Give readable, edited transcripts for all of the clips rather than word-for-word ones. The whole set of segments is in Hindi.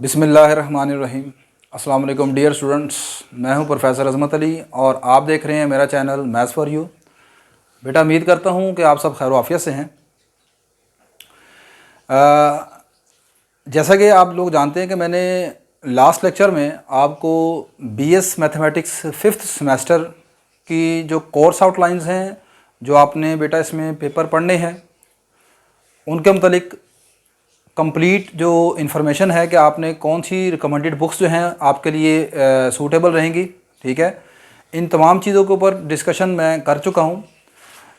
बिस्मिल्लाहिर्रहमानिर्रहीम। अस्सलाम वालेकुम डियर स्टूडेंट्स, मैं हूं प्रोफेसर अज़मत अली और आप देख रहे हैं मेरा चैनल मैथ्स फॉर यू। बेटा उम्मीद करता हूं कि आप सब खैर आफियत से हैं। जैसा कि आप लोग जानते हैं कि मैंने लास्ट लेक्चर में आपको बीएस मैथमेटिक्स 5th सेमेस्टर की जो कोर्स आउटलाइंस हैं, जो आपने बेटा इसमें पेपर पढ़ने हैं, उनके मुतालिक कंप्लीट जो इन्फॉर्मेशन है कि आपने कौन सी रिकमेंडेड बुक्स जो हैं आपके लिए सूटेबल रहेंगी। ठीक है, इन तमाम चीज़ों के ऊपर डिस्कशन मैं कर चुका हूँ।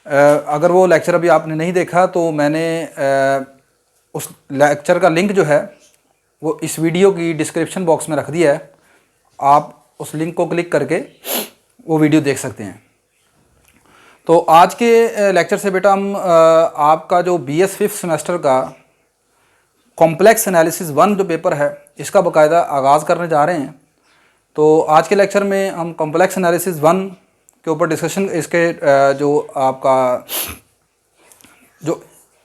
अगर वो लेक्चर अभी आपने नहीं देखा तो मैंने उस लेक्चर का लिंक जो है वो इस वीडियो की डिस्क्रिप्शन बॉक्स में रख दिया है। आप उस लिंक को क्लिक करके वो वीडियो देख सकते हैं। तो आज के लेक्चर से बेटा हम आपका जो BS 5th सेमेस्टर का कॉम्प्लेक्स एनालिसिस 1 जो पेपर है इसका बाकायदा आगाज़ करने जा रहे हैं। तो आज के लेक्चर में हम कॉम्प्लेक्स एनालिसिस 1 के ऊपर डिस्कशन, इसके जो आपका जो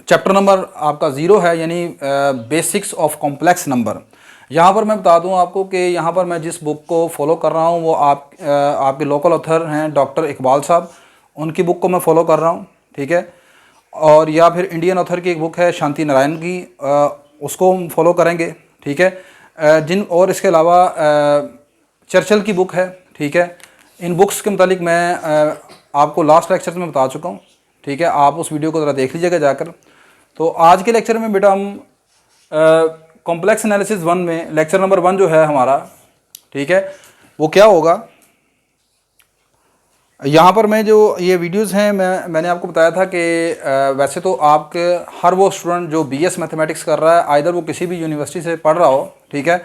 चैप्टर नंबर आपका 0 है, यानी बेसिक्स ऑफ कॉम्प्लेक्स नंबर। यहाँ पर मैं बता दूँ आपको कि यहाँ पर मैं जिस बुक को फॉलो कर रहा हूँ वो आपके लोकल ऑथर हैं डॉक्टर इकबाल साहब, उनकी बुक को मैं फॉलो कर रहा हूँ। ठीक है, और या फिर इंडियन ऑथर की एक बुक है शांति नारायण की, उसको हम फॉलो करेंगे। ठीक है, और इसके अलावा चर्चिल की बुक है। ठीक है, इन बुक्स के मुतालिक मैं आपको लास्ट लेक्चर में बता चुका हूँ। ठीक है, आप उस वीडियो को ज़रा देख लीजिएगा जाकर। तो आज के लेक्चर में बेटा हम कॉम्प्लेक्स एनालिसिस 1 में लेक्चर नंबर 1 जो है हमारा, ठीक है, वो क्या होगा। यहाँ पर मैं जो ये वीडियोस हैं मैंने आपको बताया था कि वैसे तो आपके हर वो स्टूडेंट जो BS मैथमेटिक्स कर रहा है, आइदर वो किसी भी यूनिवर्सिटी से पढ़ रहा हो, ठीक है,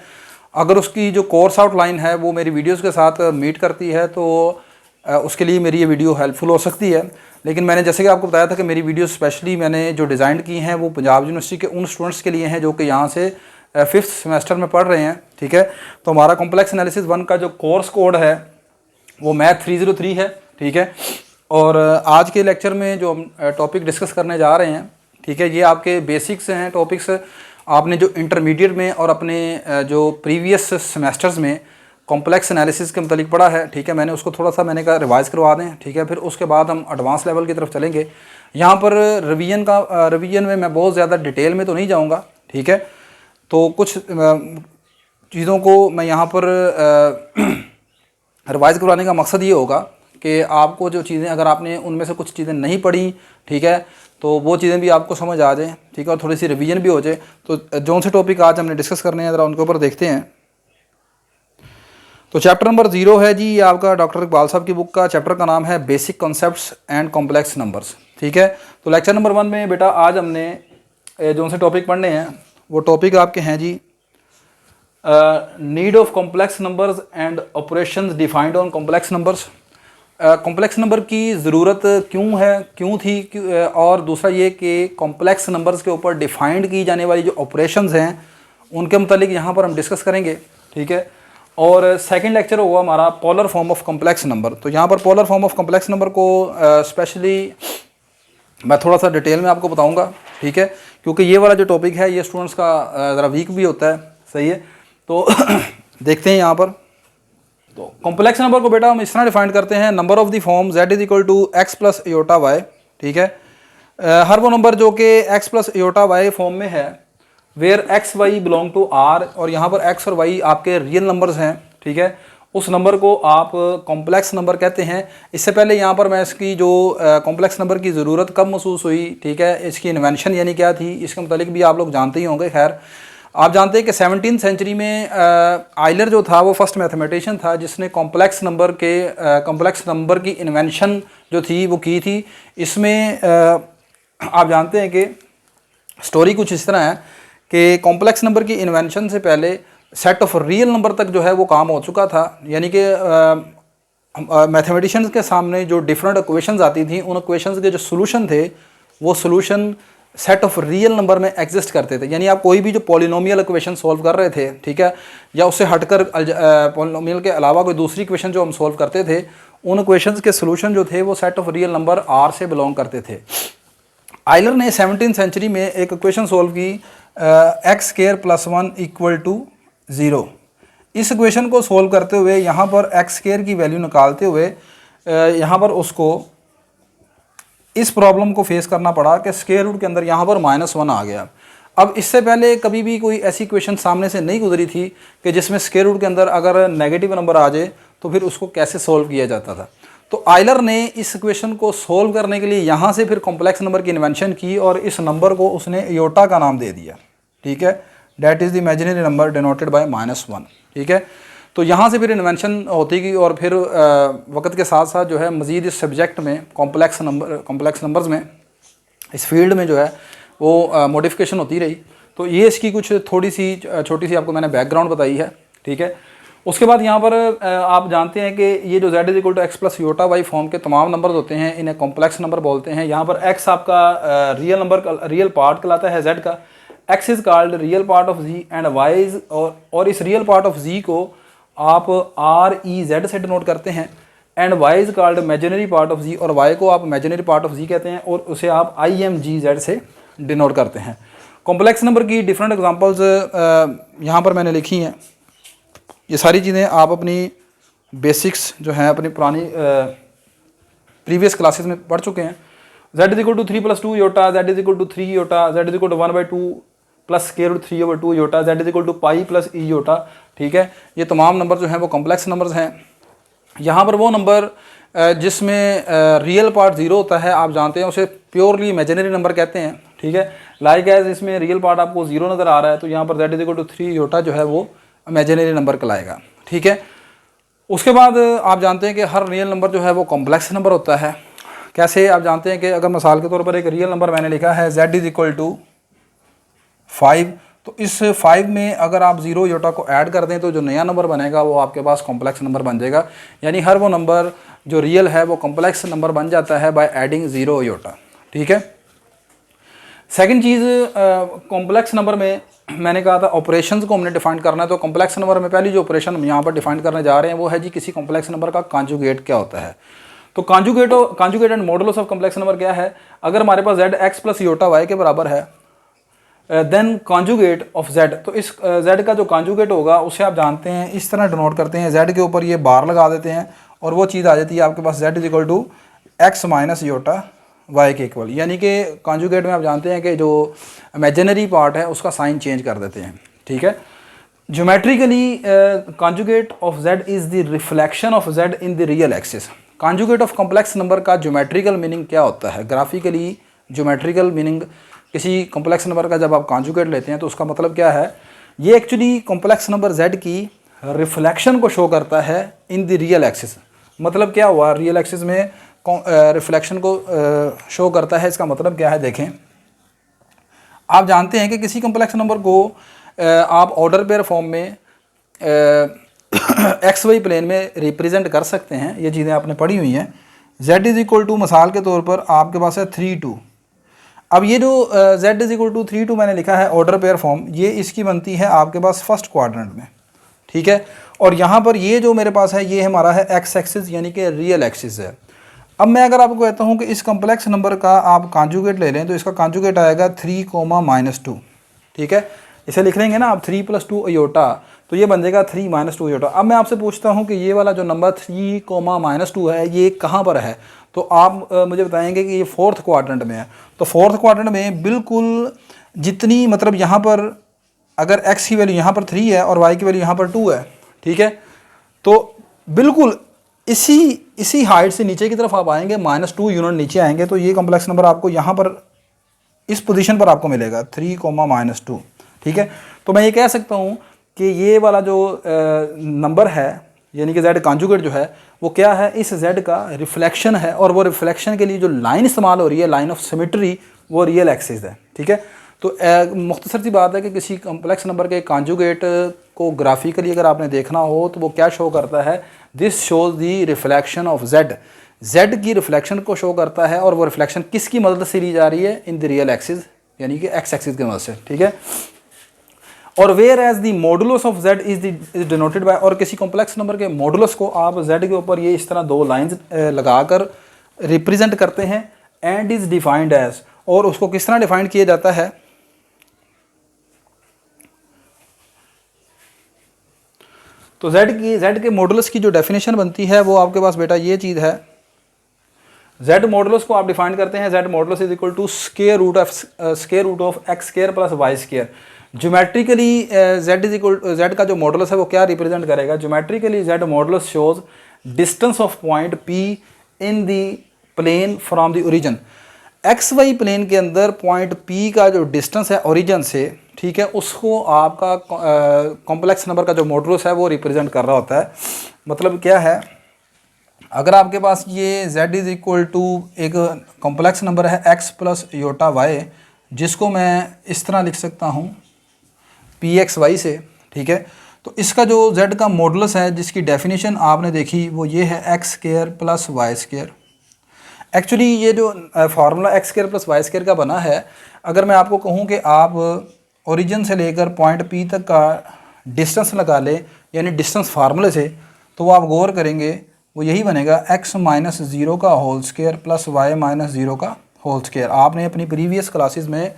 अगर उसकी जो कोर्स आउटलाइन है वो मेरी वीडियोस के साथ मीट करती है तो उसके लिए मेरी ये वीडियो हेल्पफुल हो सकती है। लेकिन मैंने जैसे कि आपको बताया था कि मेरी वीडियो स्पेशली मैंने जो डिज़ाइन की हैं वो पंजाब यूनिवर्सिटी के उन स्टूडेंट्स के लिए हैं जो कि यहाँ से 5th सेमेस्टर में पढ़ रहे हैं। ठीक है, तो हमारा कॉम्प्लेक्स एनालिसिस 1 का जो कोर्स कोड है वो मैथ 303 है। ठीक है, और आज के लेक्चर में जो हम टॉपिक डिस्कस करने जा रहे हैं, ठीक है, ये आपके बेसिक्स हैं टॉपिक्स। आपने जो इंटरमीडिएट में और अपने जो प्रीवियस सेमेस्टर्स में कॉम्प्लेक्स एनालिसिस के मुतालिक पढ़ा है, ठीक है, मैंने उसको थोड़ा सा मैंने कहा रिवाइज़ करवा दें। ठीक है, फिर उसके बाद हम एडवांस लेवल की तरफ चलेंगे। यहाँ पर रिवीजन में मैं बहुत ज़्यादा डिटेल में तो नहीं जाऊँगा। ठीक है, तो कुछ चीज़ों को मैं यहाँ पर रिवाइज़ करवाने का मकसद ये होगा कि आपको जो चीज़ें, अगर आपने उनमें से कुछ चीज़ें नहीं पढ़ी, ठीक है, तो वो चीज़ें भी आपको समझ आ जाए। ठीक है, और थोड़ी सी रिवीजन भी हो जाए। तो जो से टॉपिक आज हमने डिस्कस करने हैं ज़रा उनके ऊपर देखते हैं। तो चैप्टर नंबर 0 है जी, ये आपका डॉक्टर इकबाल साहब की बुक का चैप्टर का नाम है basic concepts and complex numbers. ठीक है, तो लेक्चर नंबर 1 में बेटा आज हमने जो से टॉपिक पढ़ने हैं वो टॉपिक आपके हैं जी need of complex numbers and operations defined on complex numbers. Complex number की ज़रूरत क्यों थी, और दूसरा ये कि कॉम्प्लेक्स नंबर्स के ऊपर डिफाइंड की जाने वाली जो ऑपरेशंस हैं उनके मुतालिक यहाँ पर हम डिस्कस करेंगे। ठीक है, और सेकंड लेक्चर होगा हमारा polar form of complex number. तो यहाँ पर polar form of complex number को स्पेशली मैं थोड़ा सा डिटेल में आपको बताऊँगा। ठीक है, क्योंकि ये वाला जो टॉपिक है ये स्टूडेंट्स का ज़रा वीक भी होता है। सही है, तो देखते हैं यहाँ पर। तो कॉम्प्लेक्स नंबर को बेटा हम इस तरह डिफाइन करते हैं, number of the form z is equal to x plus iota y। ठीक है, हर वो नंबर जो कि x plus iota y form में है, where x y belong to r, और यहाँ पर x और y आपके रियल नंबर्स हैं। ठीक है, उस नंबर को आप कॉम्प्लेक्स नंबर कहते हैं। इससे पहले यहाँ पर मैं इसकी जो कॉम्प्लेक्स नंबर की ज़रूरत कब महसूस हुई, ठीक है, इसकी इन्वेंशन यानी क्या थी, इसके मुतालिक भी आप लोग जानते ही होंगे। खैर, आप जानते हैं कि 17th सेंचुरी में आइलर जो था वो फर्स्ट मैथमेटिशियन था जिसने कॉम्प्लेक्स नंबर की इन्वेंशन जो थी वो की थी। इसमें आप जानते हैं कि स्टोरी कुछ इस तरह है कि कॉम्प्लेक्स नंबर की इन्वेंशन से पहले सेट ऑफ रियल नंबर तक जो है वो काम हो चुका था। यानी कि मैथमेटिशियंस के सामने जो डिफरेंट इक्वेशंस आती थी, उन इक्वेशंस के जो सोल्यूशन थे वो solution set of real number में एग्जिस्ट करते थे। यानी आप कोई भी जो पॉलिनोमियल इक्वेशन सॉल्व कर रहे थे, ठीक है, या उससे हटकर पॉलिनोमियल के अलावा कोई दूसरी इक्वेशन जो हम सॉल्व करते थे, उन इक्वेशंस के सोल्यूशन जो थे वो set of real number R से बिलोंग करते थे। आइलर ने 17th सेंचुरी में एक इक्वेशन सॉल्व की x² + 1 = ज़ीरो। इस इक्वेशन को सोल्व करते हुए यहाँ पर एक्स स्क्वायर की वैल्यू निकालते हुए यहाँ पर उसको इस प्रॉब्लम को फेस करना पड़ा कि स्क्वायर रूट के अंदर यहाँ पर -1 आ गया। अब इससे पहले कभी भी कोई ऐसी इक्वेशन सामने से नहीं गुजरी थी कि जिसमें स्क्वायर रूट के अंदर अगर नेगेटिव नंबर आ जाए तो फिर उसको कैसे सोल्व किया जाता था। तो आयलर ने इस इक्वेशन को सोल्व करने के लिए यहाँ से फिर कॉम्प्लेक्स नंबर की इन्वेंशन की और इस नंबर को उसने आयोटा का नाम दे दिया। ठीक है, that is the imaginary number denoted by -1। ठीक है, तो यहाँ से फिर इन्वेंशन होती गई और फिर वक्त के साथ साथ जो है मज़ीद इस सब्जेक्ट में कॉम्प्लेक्स नंबर्स में इस फील्ड में जो है वो मॉडिफिकेशन होती रही। तो ये इसकी कुछ थोड़ी सी छोटी सी आपको मैंने बैकग्राउंड बताई है। ठीक है, उसके बाद यहाँ पर आप जानते हैं कि ये जो z = x + i फॉर्म के तमाम नंबर्स होते हैं इन्हें कॉम्प्लेक्स नंबर बोलते हैं। यहाँ पर x आपका रियल पार्ट कहलाता है z का, x is called real part of z and y is और इस रियल पार्ट ऑफ z को आप REZ से डिनोट करते हैं and y is called imaginary part of z और y को आप इमेजिनरी पार्ट ऑफ z कहते हैं और उसे आप IMGZ से डिनोट करते हैं। कॉम्प्लेक्स नंबर की डिफरेंट एग्जांपल्स यहाँ पर मैंने लिखी हैं। ये सारी चीज़ें आप अपनी बेसिक्स जो हैं अपनी पुरानी प्रीवियस क्लासेस में पढ़ चुके हैं। z = 3 + 2 iota, z = 3 iota, z = 1/2 + √3/2 iota, z = पाई + e iota। ठीक है, ये तमाम नंबर जो हैं वो कॉम्प्लेक्स नंबर्स हैं। यहाँ पर वो नंबर जिसमें रियल पार्ट 0 होता है आप जानते हैं उसे प्योरली इमेजिनरी नंबर कहते हैं। ठीक है, लाइक एज इसमें रियल पार्ट आपको 0 नज़र आ रहा है तो यहाँ पर z = 3 iota जो है वो इमेजिनरी नंबर कहलाएगा। ठीक है, उसके बाद आप जानते हैं कि हर रियल नंबर जो है वो कॉम्प्लेक्स नंबर होता है। कैसे आप जानते हैं कि अगर मिसाल के तौर पर एक रियल नंबर मैंने लिखा है z = 5 तो इस 5 में अगर आप 0 iota को ऐड कर दें तो जो नया नंबर बनेगा वो आपके पास कॉम्प्लेक्स नंबर बन जाएगा। यानी हर वो नंबर जो रियल है वो कॉम्प्लेक्स नंबर बन जाता है बाय एडिंग 0 iota। ठीक है, सेकंड चीज़ कॉम्प्लेक्स नंबर में मैंने कहा था ऑपरेशंस को हमने डिफाइन करना है। तो कॉम्प्लेक्स नंबर में पहली जो ऑपरेशन हम यहाँ पर डिफाइन करने जा रहे हैं वो है जी किसी कॉम्प्लेक्स नंबर का कॉन्जुगेट क्या होता है। तो conjugate and modulus of complex number क्या है। अगर हमारे पास z x + iota y के बराबर है देन कॉन्जुगेट ऑफ z, तो इस z का जो कॉन्जुगेट होगा उसे आप जानते हैं इस तरह डिनोट करते हैं। z के ऊपर ये बार लगा देते हैं और वो चीज़ आ जाती है आपके पास z = x - iota y के इक्वल। यानी कि कॉन्जुगेट में आप जानते हैं कि जो इमेजिनरी पार्ट है उसका साइन चेंज कर देते हैं। ठीक है, geometrically conjugate of z is the reflection of z in the real axis. Conjugate of complex number का ज्योमेट्रिकल मीनिंग क्या होता है। ग्राफिकली ज्योमेट्रिकल मीनिंग किसी कॉम्प्लेक्स नंबर का जब आप कॉन्जुगेट लेते हैं तो उसका मतलब क्या है, ये एक्चुअली कॉम्प्लेक्स नंबर z की रिफ्लेक्शन को शो करता है इन द रियल एक्सिस। मतलब क्या हुआ, रियल एक्सिस में रिफ्लेक्शन को शो करता है। इसका मतलब क्या है, देखें आप जानते हैं कि किसी कॉम्प्लेक्स नंबर को आप ऑर्डर पेयर फॉर्म में एक्स वाई प्लेन में रिप्रेजेंट कर सकते हैं। ये चीज़ें आपने पढ़ी हुई हैं। z = मिसाल के तौर पर आपके पास है 3 2। अब ये जो z = 3 2 मैंने लिखा है ऑर्डर पेयर फॉर्म, ये इसकी बनती है आपके पास फर्स्ट क्वाड्रेंट में। ठीक है, और यहाँ पर ये जो मेरे पास है ये हमारा है एक्स एक्सिस यानी कि रियल एक्सिस है। अब मैं अगर आपको कहता हूँ कि इस कॉम्प्लेक्स नंबर का आप कॉन्जुगेट ले लें तो इसका कॉन्जुगेट आएगा 3, -2। ठीक है, इसे लिख लेंगे ना आप 3 + 2 iota तो ये बन जाएगा 3 - 2 iota। अब मैं आपसे पूछता हूँ कि ये वाला जो नंबर 3, -2 है ये कहाँ पर है, तो आप मुझे बताएंगे कि ये 4th क्वाड्रेंट में है। तो 4th क्वाड्रेंट में बिल्कुल जितनी मतलब यहाँ पर अगर x की वैल्यू यहाँ पर 3 है और y की वैल्यू यहाँ पर 2 है। ठीक है, तो बिल्कुल इसी हाइट से नीचे की तरफ आप आएंगे -2 यूनिट नीचे आएंगे तो ये कॉम्प्लेक्स नंबर आपको यहाँ पर इस पोजीशन पर आपको मिलेगा 3, -2। ठीक है, तो मैं ये कह सकता हूँ कि ये वाला जो नंबर है यानी कि z कॉन्जुगेट जो है वो क्या है, इस z का रिफ्लेक्शन है और वो रिफ्लेक्शन के लिए जो लाइन इस्तेमाल हो रही है, लाइन ऑफ सिमेट्री, वो रियल एक्सिस है। ठीक है, तो मुख्तसर सी बात है कि किसी कॉम्प्लेक्स नंबर के कॉन्जुगेट को ग्राफिकली अगर आपने देखना हो तो वो क्या शो करता है, this shows the reflection of z की रिफ्लेक्शन को शो करता है और वो रिफ्लेक्शन किसकी मदद से ली जा रही है, इन द रियल एक्सिस यानी कि x एक्सिस की मदद से। ठीक है, और whereas the modulus of z is denoted by, और किसी कॉम्प्लेक्स नंबर के मॉडुलस को आप z के ऊपर ये इस तरह 2 लाइंस लगाकर रिप्रेजेंट करते हैं एंड इज डिफाइंड एज, और उसको किस तरह डिफाइंड किया जाता है, तो z के मॉडुलस की जो डेफिनेशन बनती है वो आपके पास बेटा ये चीज़ है। z मॉडुलस को आप डिफाइन करते हैं, z modulus is equal to square root of x square plus y square. Geometrically z का जो मॉडुलस है वो क्या रिप्रेजेंट करेगा? Geometrically z modulus shows distance of point p in the plane from the origin. X y plane के अंदर पॉइंट p का जो डिस्टेंस है ओरिजिन से, ठीक है, उसको आपका कॉम्प्लेक्स नंबर का जो मॉडुलस है वो रिप्रेजेंट कर रहा होता है। मतलब क्या है, अगर आपके पास ये z इज इक्वल टू एक कॉम्प्लेक्स नंबर है x प्लस योटा y, जिसको मैं इस तरह लिख सकता हूँ पी एक्स वाई से, ठीक है, तो इसका जो z का मॉडुलस है जिसकी डेफिनेशन आपने देखी वो ये है x square plus y square. Actually ये जो formula x square plus y square का बना है, अगर मैं आपको कहूँ कि आप ओरिजिन से लेकर पॉइंट P तक का डिस्टेंस लगा लें, यानी डिस्टेंस फार्मूले से, तो वो आप गौर करेंगे वो यही बनेगा x माइनस ज़ीरो का whole square plus y minus zero का होल स्क्वायर। आपने अपनी प्रीवियस क्लासेस में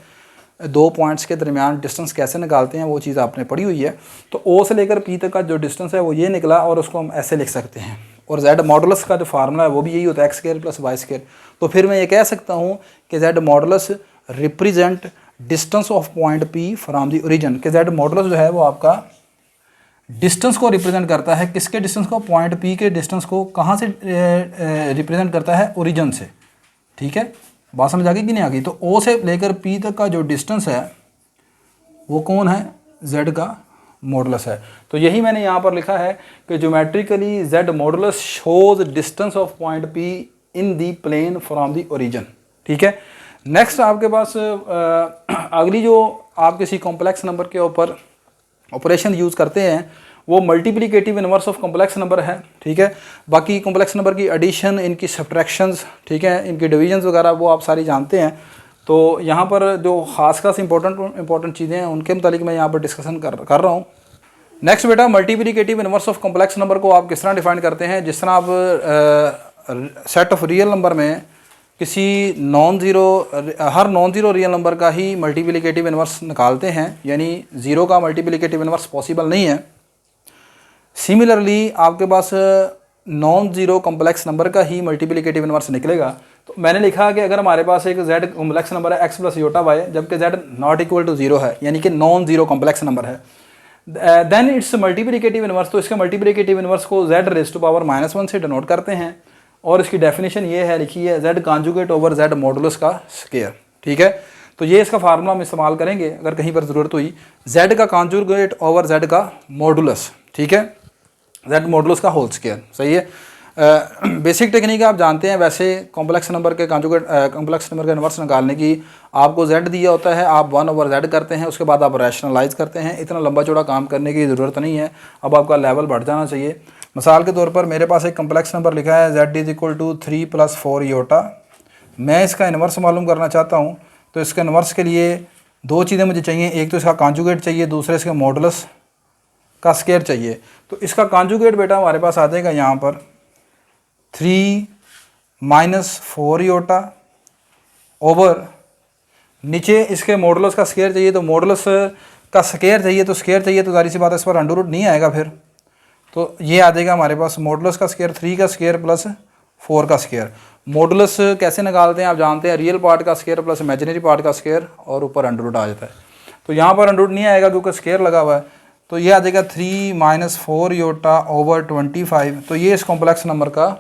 दो पॉइंट्स के दरमियान डिस्टेंस कैसे निकालते हैं वो चीज़ आपने पढ़ी हुई है। तो O से लेकर P तक का जो डिस्टेंस है वो ये निकला और उसको हम ऐसे लिख सकते हैं। और z मॉडुलस का जो फार्मूला है वो भी यही होता है x square plus y square. तो फिर मैं ये कह सकता हूँ कि z modulus represent distance of point P from the origin, कि z मॉडुलस जो है वो आपका डिस्टेंस को रिप्रेजेंट करता है। किसके डिस्टेंस को? पॉइंट P के डिस्टेंस को। कहाँ से रिप्रेजेंट करता है? ओरिजिन से। ठीक है, बात समझ आ गई कि नहीं आ गई? तो O से लेकर P तक का जो डिस्टेंस है वो कौन है? z का मॉडुलस है। तो यही मैंने यहाँ पर लिखा है कि geometrically z modulus shows distance of point P in the plane from the origin. ठीक है, नेक्स्ट आपके पास अगली जो आप किसी कॉम्प्लेक्स नंबर के ऊपर ऑपरेशन यूज़ करते हैं वो multiplicative inverse of complex number है। ठीक है, बाकी कॉम्प्लेक्स नंबर की एडिशन, इनकी सब्ट्रैक्शंस, ठीक है, इनकी डिविजन्स वगैरह वो आप सारी जानते हैं। तो यहाँ पर जो खास इंपॉर्टेंट चीज़ें हैं उनके मुतालिक मैं यहाँ पर डिस्कशन कर रहा हूँ। नेक्स्ट बेटा, multiplicative inverse of complex number को आप किस तरह डिफाइन करते हैं? जिस तरह आप सेट ऑफ रियल नंबर में किसी हर नॉन ज़ीरो रियल नंबर का ही मल्टीप्लिकेटिव इनवर्स निकालते हैं, यानी ज़ीरो का मल्टीप्लिकेटिव इनवर्स पॉसिबल नहीं है। सिमिलरली आपके पास नॉन ज़ीरो कॉम्प्लेक्स नंबर का ही मल्टीप्लिकेटिव इनवर्स निकलेगा। तो मैंने लिखा कि अगर हमारे पास एक z कॉम्प्लेक्स नंबर है x प्लस योटा y, जबकि z not equal to zero है, यानी कि नॉन ज़ीरो कॉम्प्लेक्स नंबर है, देन इट्स मल्टीप्लिकेटिव इनवर्स। तो इसके मल्टीप्लिकेटिव इनवर्स को z रेज़ टू पावर -1 से डिनोट करते हैं और इसकी डेफिनेशन ये है, लिखी है, z conjugate over z modulus का स्क्वायर। ठीक है, तो ये इसका फार्मूला हम इस्तेमाल करेंगे अगर कहीं पर ज़रूरत हुई, z का कॉन्जुगेट ओवर z का मॉडुलस। ठीक है, z मॉडुलस का होल स्क्वायर। सही है, बेसिक टेक्निक आप जानते हैं। वैसे कॉम्प्लेक्स नंबर के कॉम्प्लेक्स नंबर का इनवर्स निकालने की आपको z दिया होता है, आप 1 ओवर z करते हैं, उसके बाद आप रैशनलाइज करते हैं। इतना लंबा चौड़ा काम करने की ज़रूरत नहीं है, अब आपका लेवल बढ़ जाना चाहिए। मिसाल के तौर पर मेरे पास एक कॉम्प्लेक्स नंबर लिखा है z is equal to 3 + 4 iota. मैं इसका इन्वर्स मालूम करना चाहता हूँ, तो इसके इन्वर्स के लिए दो चीज़ें मुझे चाहिए, एक तो इसका कॉन्जुगेट चाहिए, दूसरे इसके मॉडुलस का स्क्वायर चाहिए। तो इसका कॉन्जुगेट बेटा हमारे पास आ जाएगा यहाँ पर 3 - 4 योटा ओवर, नीचे इसके मॉडुलस का स्क्वायर चाहिए, तो मॉडुलस का स्क्वायर चाहिए तो जारी सी बात है इस पर अंडर रूट नहीं आएगा फिर, तो ये आ जाएगा हमारे पास मॉडुलस का स्क्वायर 3 का स्क्वायर प्लस 4 का स्क्वायर। मॉडुलस कैसे निकालते हैं आप जानते हैं, रियल पार्ट का स्क्वायर प्लस इमेजिनरी पार्ट का स्क्वायर और ऊपर अंडर रूट आ जाता है। तो यहाँ पर अंडर रूट नहीं आएगा क्योंकि स्क्वायर लगा हुआ है, तो ये आ जाएगा 3 - 4 योटा ओवर 25। तो ये इस कॉम्प्लेक्स नंबर का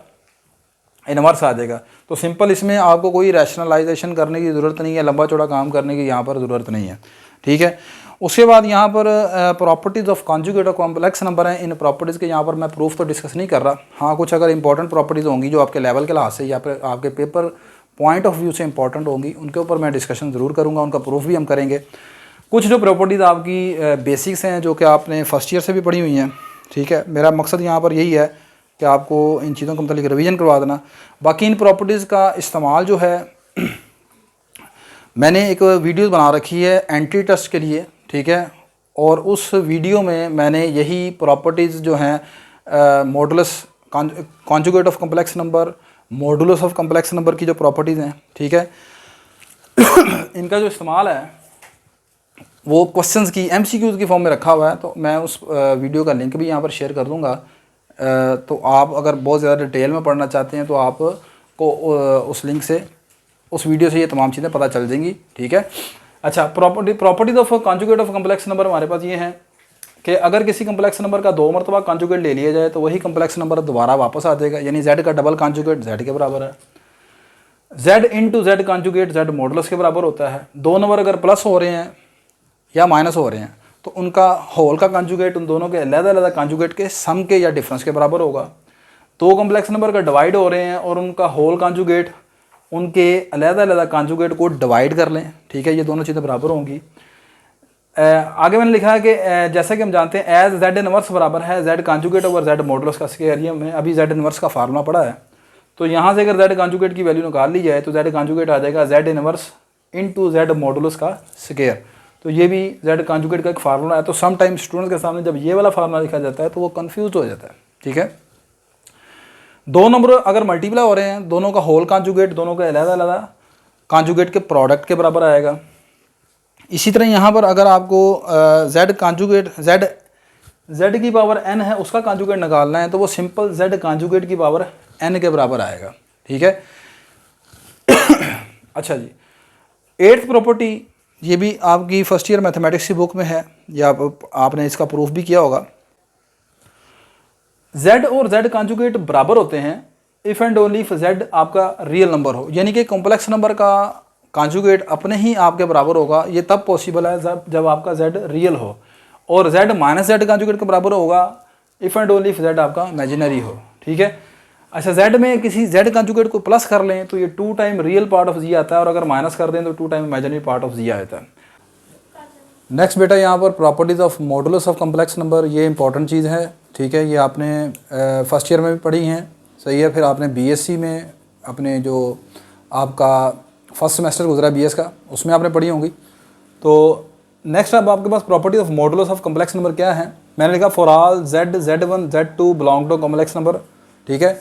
इनवर्स आ जाएगा। तो सिंपल, इसमें आपको कोई रैशनलाइजेशन करने की ज़रूरत नहीं है, लंबा चौड़ा काम करने की यहाँ पर ज़रूरत नहीं है। ठीक है, उसके बाद यहाँ पर properties of conjugate of complex number हैं। इन प्रॉपर्टीज़ के यहाँ पर मैं प्रूफ तो डिस्कस नहीं कर रहा। हाँ, कुछ अगर इंपॉर्टेंट प्रॉपर्टीज़ होंगी जो आपके लेवल के लिहाज से या फिर आपके पेपर पॉइंट ऑफ व्यू से इंपॉर्टेंट होंगी, उनके ऊपर मैं डिस्कशन ज़रूर करूँगा, उनका प्रूफ भी हम करेंगे। कुछ जो प्रॉपर्टीज़ आपकी बेसिक्स हैं जो कि आपने फर्स्ट ईयर से भी पढ़ी हुई हैं। ठीक है, मेरा मकसद यहाँ पर यही है कि आपको इन चीज़ों के मतलब रिवीजन करवा देना। बाकी इन प्रॉपर्टीज़ का इस्तेमाल जो है मैंने एक वीडियो बना रखी है एंट्री टेस्ट के लिए। ठीक है, और उस वीडियो में मैंने यही प्रॉपर्टीज़ जो हैं modulus, conjugate of complex number, modulus of complex number की जो प्रॉपर्टीज़ हैं, ठीक है, इनका जो इस्तेमाल है वो क्वेश्चंस की MCQs की फॉर्म में रखा हुआ है, तो मैं उस वीडियो का लिंक भी यहाँ पर शेयर कर दूँगा। तो आप अगर बहुत ज़्यादा डिटेल में पढ़ना चाहते हैं तो आपको उस लिंक से, उस वीडियो से ये तमाम चीज़ें पता चल जाएंगी, ठीक है। अच्छा, properties of conjugate of complex number हमारे पास ये हैं कि अगर किसी कम्प्लेक्स नंबर का 2 मरतबा कॉन्जुगेट ले लिया जाए तो वही कम्प्लेक्स नंबर दोबारा वापस आ जाएगा, यानी z का डबल कॉन्जुगेट z के बराबर है। z into Z conjugate z modulus के बराबर होता है। 2 नंबर अगर प्लस हो रहे हैं या माइनस हो रहे हैं तो उनका होल का कॉन्जुगेट उन दोनों के अलग-अलग कॉन्जुगेट के सम के या डिफरेंस के बराबर होगा। 2 कम्प्लेक्स नंबर का डिवाइड हो रहे हैं और उनका होल कॉन्जुगेट उनके अलग-अलग कॉन्जुगेट को डिवाइड कर लें, ठीक है, ये दोनों चीज़ें बराबर होंगी। आगे मैंने लिखा है कि जैसा कि हम जानते हैं एज z इनवर्स बराबर है z conjugate over z modulus का स्क्वायर। ये हमने अभी z इनवर्स का फार्मूला पढ़ा है, तो यहाँ से अगर z कॉन्जुगेट की वैल्यू निकाल ली जाए तो z कॉन्जुगेट आ जाएगा z inverse into z modulus का स्क्वायर। तो ये भी z कॉन्जुगेट का एक फार्मूला है। तो सम टाइम स्टूडेंट्स के सामने जब ये वाला फार्मूला लिखा जाता है तो वो कन्फ्यूज हो जाता है, ठीक है। 2 नंबर अगर मल्टीप्लाई हो रहे हैं, दोनों का होल कॉन्जुगेट दोनों के अलग-अलग कॉन्जुगेट के प्रोडक्ट के बराबर आएगा। इसी तरह यहाँ पर अगर आपको z कॉन्जुगेट z की पावर n है उसका कॉन्जुगेट निकालना है तो वो सिंपल z कॉन्जुगेट की पावर n के बराबर आएगा, ठीक है। अच्छा जी, 8th प्रॉपर्टी, ये भी आपकी फर्स्ट ईयर मैथमेटिक्स की बुक में है, या आपने इसका प्रूफ भी किया होगा। z और z कॉन्जुगेट बराबर होते हैं if and only if z आपका रियल नंबर हो, यानी कि कॉम्प्लेक्स नंबर का कॉन्जुगेट अपने ही आपके बराबर होगा। ये तब पॉसिबल है जब आपका z रियल हो, और z माइनस z कॉन्जुगेट के बराबर होगा if and only if z आपका इमेजिनरी हो, ठीक है। अच्छा, z में किसी z कॉन्जुगेट को प्लस कर लें तो ये 2 time real part of z आता है, और अगर माइनस कर दें तो 2 time imaginary part of z आता है। नेक्स्ट बेटा, यहाँ पर properties of modulus of complex number, ये इंपॉर्टेंट चीज़ है, ठीक है। ये आपने फर्स्ट ईयर में भी पढ़ी हैं, सही है। फिर आपने BSc में अपने जो आपका फर्स्ट सेमेस्टर गुजरा BS का, उसमें आपने पढ़ी होंगी। तो नेक्स्ट अब आपके पास property of modulus of complex number क्या है। मैंने लिखा for all z z1 z2 belong to complex number, ठीक है।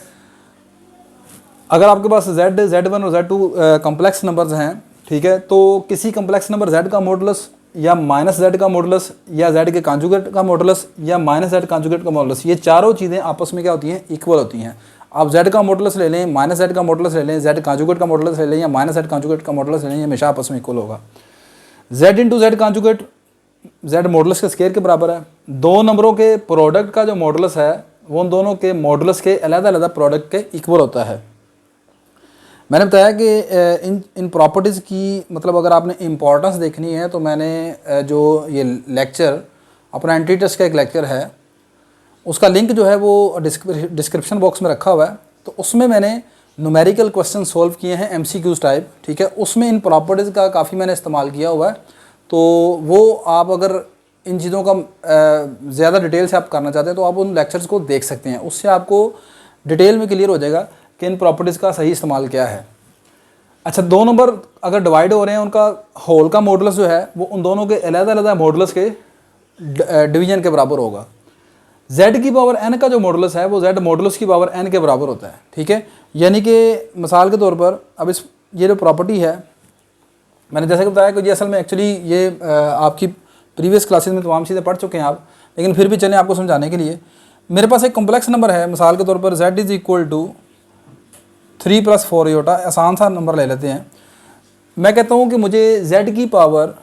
अगर आपके पास z z1 और z2 कॉम्प्लेक्स नंबर्स हैं, ठीक है, तो किसी कॉम्प्लेक्स नंबर z का मॉडुलस या माइनस z का मॉडुलस या z के कॉन्जुगेट का मॉडुलस या माइनस z कॉन्जुगेट का मॉडुलस, ये चारों चीज़ें आपस में क्या होती हैं, इक्वल होती हैं। आप z का मॉडुलस ले लें, माइनस z का मॉडुलस ले लें, z कॉन्जुगेट का मॉडुलस ले लें या माइनस z कॉन्जुगेट का मॉडुलस ले लें, ये हमेशा आपस में इक्वल होगा। z into Z conjugate z modulus के स्क्वायर के बराबर है। 2 नंबरों के प्रोडक्ट का जो मॉडुलस है वो उन दोनों के मॉडुलस के अलग-अलग प्रोडक्ट के इक्वल होता है। मैंने बताया कि इन प्रॉपर्टीज़ की मतलब अगर आपने इम्पोर्टेंस देखनी है तो मैंने जो ये लेक्चर अपना एंट्री टेस्ट का एक लेक्चर है, उसका लिंक जो है वो डिस्क्रिप्शन बॉक्स में रखा हुआ है। तो उसमें मैंने न्यूमेरिकल क्वेश्चन सॉल्व किए हैं MCQs टाइप, ठीक है। उसमें इन प्रॉपर्टीज़ का काफ़ी मैंने इस्तेमाल किया हुआ है। तो वो आप अगर इन चीज़ों का ज़्यादा डिटेल से आप करना चाहते हैं तो आप उन लेक्चर्स को देख सकते हैं, उससे आपको डिटेल में क्लियर हो जाएगा कि इन प्रॉपर्टीज़ का सही इस्तेमाल क्या है। अच्छा, 2 नंबर अगर डिवाइड हो रहे हैं, उनका होल का मॉडुलस जो है वो उन दोनों के अलग-अलग मॉडुलस के डिवीजन के बराबर होगा। z की पावर n का जो मॉडुलस है वो z मॉडुलस की पावर n के बराबर होता है, ठीक है। यानी कि मिसाल के तौर पर अब ये जो प्रॉपर्टी है, मैंने जैसे कि बताया कि ये असल में एक्चुअली ये आपकी प्रीवियस क्लासेस में तमाम चीज़ें पढ़ चुके हैं आप, लेकिन फिर भी चलें आपको समझाने के लिए। मेरे पास एक कॉम्प्लेक्स नंबर है, मिसाल के तौर पर z is equal to 3 + 4 iota, आसान सा नंबर ले लेते हैं। मैं कहता हूँ कि मुझे z की पावर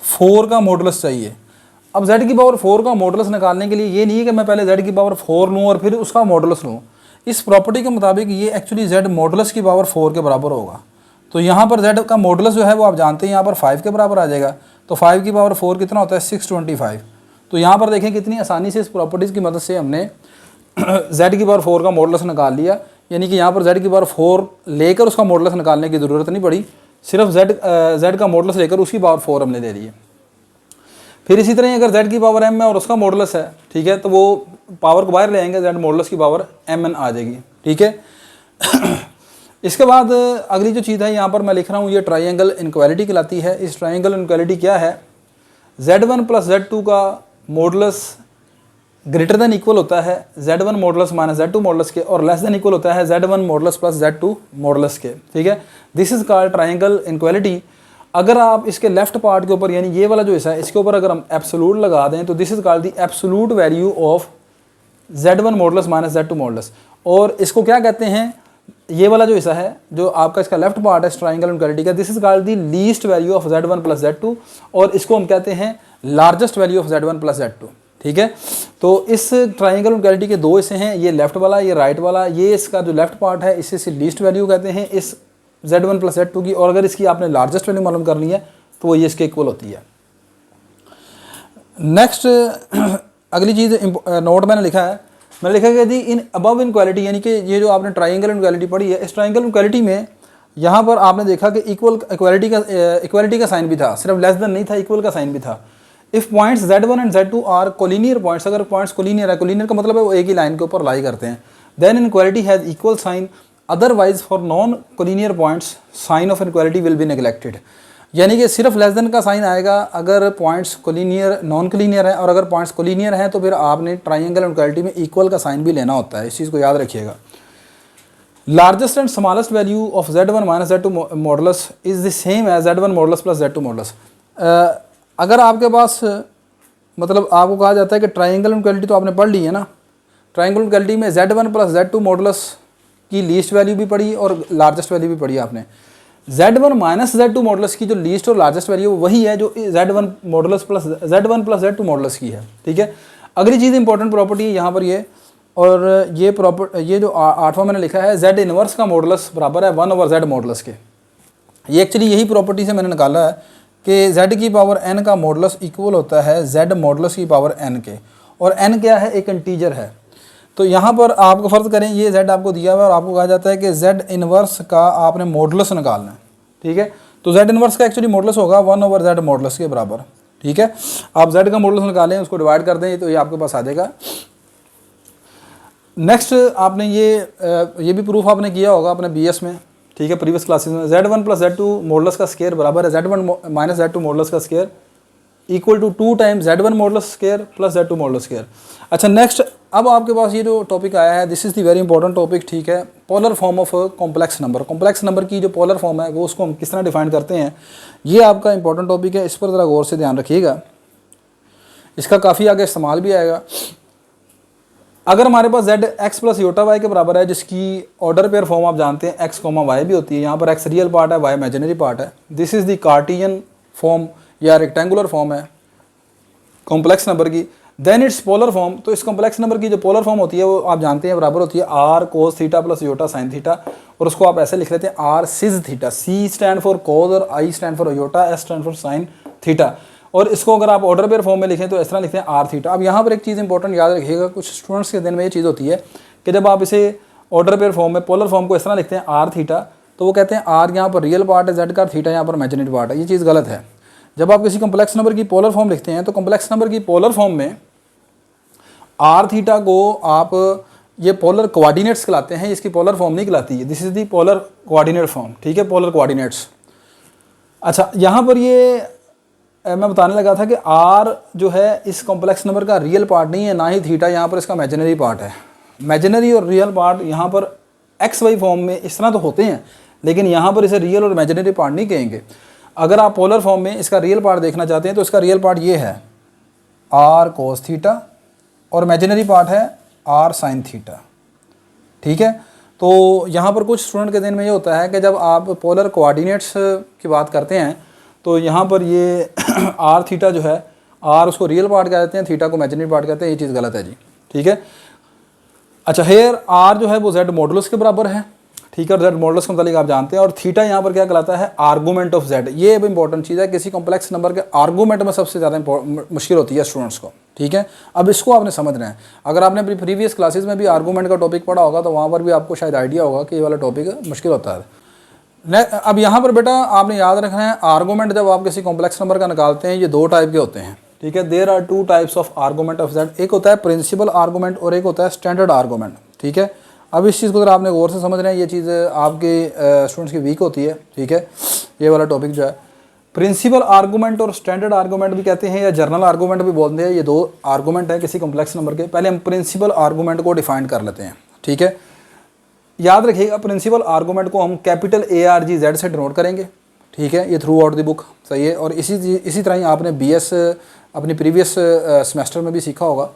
4 का मॉडुलस चाहिए। अब z की पावर 4 का मॉडुलस निकालने के लिए ये नहीं है कि मैं पहले z की पावर 4 लूँ और फिर उसका मॉडुलस लूँ। इस प्रॉपर्टी के मुताबिक ये एक्चुअली z मॉडुलस की पावर 4 के बराबर होगा। तो यहाँ पर z का मॉडुलस जो है वो आप जानते हैं यहाँ पर 5 के बराबर आ जाएगा। तो 5 की पावर 4 कितना होता है, 625। तो यहाँ पर देखें कितनी आसानी से इस प्रॉपर्टीज़ की मदद से हमने z की पावर 4 का मॉडुलस निकाल लिया। यानी कि यहाँ पर z की पावर 4 लेकर उसका मॉडुलस निकालने की ज़रूरत नहीं पड़ी, सिर्फ z का मॉडुलस लेकर उसकी पावर 4 हमने ले लिए। फिर इसी तरह अगर z की पावर m है और उसका मॉडुलस है, ठीक है, तो वो पावर को बाहर ले आएंगे, z मॉडुलस की पावर mn आ जाएगी, ठीक है। इसके बाद अगली जो चीज़ है यहाँ पर मैं लिख रहा हूँ, ये ट्राइंगल इनक्वालिटी कहलाती है। इस ट्राइंगल इनक्वालिटी क्या है, z1 + z2 का मॉडुलस ग्रेटर देन इक्वल होता है z1 modulus minus z2 modulus के, और लेस देन इक्वल होता है z1 मॉडुलस + z2 मॉडुलस के, ठीक है। This is called triangle inequality. अगर आप इसके लेफ्ट पार्ट के ऊपर यानी ये वाला जो हिस्सा है इसके ऊपर अगर हम एब्सोल्यूट लगा दें तो this is called the absolute value of Z1 modulus minus Z2 modulus. और इसको क्या कहते हैं, ये वाला जो हिस्सा है जो आपका इसका लेफ्ट पार्ट है ट्राइंगल इनक्वालिटी का, this is called the least value of Z1 plus Z2, और इसको हम कहते हैं largest value of Z1 plus Z2। ठीक है, तो इस ट्राइंगल इनक्वालिटी के दो हिस्से हैं, ये लेफ्ट वाला ये राइट वाला। ये इसका जो लेफ्ट पार्ट है इसे लीस्ट वैल्यू कहते हैं इस Z1 प्लस Z2 की, और अगर इसकी आपने लार्जेस्ट वैल्यू मालूम करनी है तो वो ये इसके इक्वल होती है। नेक्स्ट अगली चीज़ नोट मैंने लिखा है, मैंने लिखा है कि इन अबव इनक्वालिटी, यानी कि ये जो आपने ट्राइंगल इनक्वालिटी पढ़ी है, इस ट्राइंगल इनक्वालिटी में यहाँ पर आपने देखा कि इक्वालिटी का साइन भी था, सिर्फ लेस देन नहीं था, इक्वल का साइन भी था। If points Z1 and Z2 are collinear points, अगर पॉइंट्स कोलिनियर है, कोलिनियर का मतलब है वो एक ही लाइन के ऊपर लाई करते हैं, then inequality has equal sign, otherwise for non collinear points sign of inequality will be neglected. यानी कि सिर्फ लेस देन का साइन आएगा अगर पॉइंट्स कोलिनियर नॉन कोलिनियर है, और अगर पॉइंट्स कोलिनियर हैं तो फिर आपने ट्राइंगल इनक्वालिटी में इक्वल का साइन भी लेना होता है, इस चीज़ को याद रखिएगा। Largest and smallest value of Z1 minus Z2 modulus is the same as Z1 modulus plus Z2 modulus. अगर आपके पास मतलब आपको कहा जाता है कि ट्राइंगल इनक्वालिटी तो आपने पढ़ ली है ना, ट्राइंगल इनक्वालिटी में Z1 प्लस Z2 मॉडुलस की लीस्ट वैल्यू भी पढ़ी और लार्जेस्ट वैल्यू भी पढ़ी आपने। Z1 माइनस Z2 मॉडुलस की जो लीस्ट और लार्जेस्ट वैल्यू वही है जो Z1 modulus plus Z2 modulus की है। ठीक है, अगली चीज़ इंपॉर्टेंट प्रॉपर्टी है यहाँ पर ये, और ये जो आठवां मैंने लिखा है Z इनवर्स का मॉडुलस बराबर है 1/Z मॉडुलस के। ये एक्चुअली यही प्रॉपर्टी से मैंने निकाला है कि Z की पावर n का मॉडुलस इक्वल होता है Z मॉडुलस की पावर n के, और n क्या है, एक इंटीजर है। तो यहाँ पर आपको फ़र्ज करें ये Z आपको दिया हुआ है और आपको कहा जाता है कि Z इनवर्स का आपने मॉडुलस निकालना है। ठीक है, तो Z इनवर्स का एक्चुअली मॉडुलस होगा 1/Z मॉडुलस के बराबर। ठीक है, आप Z का मॉडुलस निकालें, उसको डिवाइड कर दें तो ये आपके पास आ जाएगा। नेक्स्ट आपने ये भी प्रूफ आपने किया होगा अपने BS में, ठीक है, प्रीवियस क्लासेस में। Z1 प्लस Z2 मॉडुलस का स्क्वायर बराबर है Z1 माइनस Z2 मॉडुलस का square equal to 2 times Z1 modulus square plus Z2 modulus square. अच्छा, नेक्स्ट अब आपके पास ये जो टॉपिक आया है, this is the very important topic. ठीक है, polar form of complex number. Complex number की जो पोलर फॉर्म है वो उसको हम किस तरह डिफाइन करते हैं, ये आपका इंपॉर्टेंट टॉपिक है, इस पर ज़रा गौर से ध्यान रखिएगा, इसका काफ़ी आगे इस्तेमाल भी आएगा। अगर हमारे पास Z x plus iota y के बराबर है, जिसकी ऑर्डर पेयर फॉर्म आप जानते हैं x, y भी होती है, यहाँ पर x रियल पार्ट है, y इमेजिनरी पार्ट है, दिस इज़ द कार्टियन फॉर्म या रेक्टेंगुलर फॉर्म है कॉम्प्लेक्स नंबर की। देन इट्स पोलर फॉर्म, तो इस कॉम्प्लेक्स नंबर की जो पोलर फॉर्म होती है वो आप जानते हैं बराबर होती है r cos theta plus iota sine theta, और उसको आप ऐसे लिख लेते हैं r cis theta. C stand for cos और I stand for iota, S stand for sine theta, और इसको अगर आप ऑर्डर पेयर फॉर्म में लिखें तो इस तरह लिखते हैं r थीटा। अब यहाँ पर एक चीज़ इंपॉर्टेंट याद रखिएगा, कुछ स्टूडेंट्स के दिन में ये चीज़ होती है कि जब आप इसे ऑर्डर पेयर फॉर्म में पोलर फॉर्म को इस तरह लिखते हैं r थीटा, तो वो कहते हैं r यहाँ पर रियल पार्ट है Z का, थीटा यहाँ पर इमेजिनरी पार्ट है। ये चीज़ गलत है। जब आप किसी कॉम्प्लेक्स नंबर की पोलर फॉर्म लिखते हैं तो कॉम्प्लेक्स नंबर की पोलर फॉर्म में आर थीटा को आप ये पोलर कोऑर्डिनेट्स कहलाते हैं, इसकी पोलर फॉर्म नहीं कहलाती है। This is the polar coordinate form. ठीक है, पोलर कोऑर्डिनेट्स। अच्छा, यहाँ पर ये मैं बताने लगा था कि आर जो है इस कॉम्प्लेक्स नंबर का रियल पार्ट नहीं है, ना ही थीटा यहाँ पर इसका इमेजिनरी पार्ट है। इमेजिनरी और रियल पार्ट यहाँ पर एक्स वाई फॉर्म में इस तरह तो होते हैं, लेकिन यहाँ पर इसे रियल और इमेजिनरी पार्ट नहीं कहेंगे। अगर आप पोलर फॉर्म में इसका रियल पार्ट देखना चाहते हैं तो इसका रियल पार्ट ये है आर कोस थीटा, और इमेजिनरी पार्ट है आर साइन थीटा। ठीक है, तो यहाँ पर कुछ स्टूडेंट के दिन में ये होता है कि जब आप पोलर कोऑर्डिनेट्स की बात करते हैं तो यहाँ पर ये आर थीटा जो है, आर उसको रियल पार्ट कहते हैं, थीटा को इमेजिनरी पार्ट कहते हैं, ये चीज़ गलत है जी। ठीक है, अच्छा, हेयर आर जो है वो Z मॉडुलस के बराबर है। ठीक है, और Z मॉडुलस के मतलब आप जानते हैं, और थीटा यहाँ पर क्या कहलाता है, आर्गूमेंट ऑफ Z। ये भी इंपॉर्टेंट चीज़ है, किसी कॉम्प्लेक्स नंबर के आर्गूमेंट में सबसे ज़्यादा मुश्किल होती है स्टूडेंट्स को। ठीक है, अब इसको आपने समझना है। अगर आपने प्रीवियस क्लासेस में भी आर्गूमेंट का टॉपिक पढ़ा होगा तो वहाँ पर भी आपको शायद आइडिया होगा कि ये वाला टॉपिक मुश्किल होता है। अब यहाँ पर बेटा आपने याद रखना है, आर्गूमेंट जब आप किसी कॉम्प्लेक्स नंबर का निकालते हैं ये दो टाइप के होते हैं। ठीक है, there are 2 types of argument of Z। एक होता है प्रिंसिपल आर्गूमेंट और एक होता है स्टैंडर्ड आर्गूमेंट। ठीक है, अब इस चीज़ को अगर आपने गौर से समझ रहे हैं, ये चीज़ आपके स्टूडेंट्स की वीक होती है। ठीक है, ये वाला टॉपिक जो है प्रिंसिपल आर्गूमेंट और स्टैंडर्ड आर्गूमेंट भी कहते हैं, या जर्नल आर्गूमेंट भी बोलते हैं। ये दो आर्गूमेंट हैं किसी कॉम्प्लेक्स नंबर के। पहले हम प्रिंसिपल आर्गूमेंट को डिफाइन कर लेते हैं। ठीक है, याद रखिएगा प्रिंसिपल आर्गूमेंट को हम कैपिटल ARGZ से डिनोट करेंगे। ठीक है, ये थ्रू आउट द बुक सही है। और इसी तरह ही आपने BS अपनी प्रीवियस सेमेस्टर में भी सीखा होगा।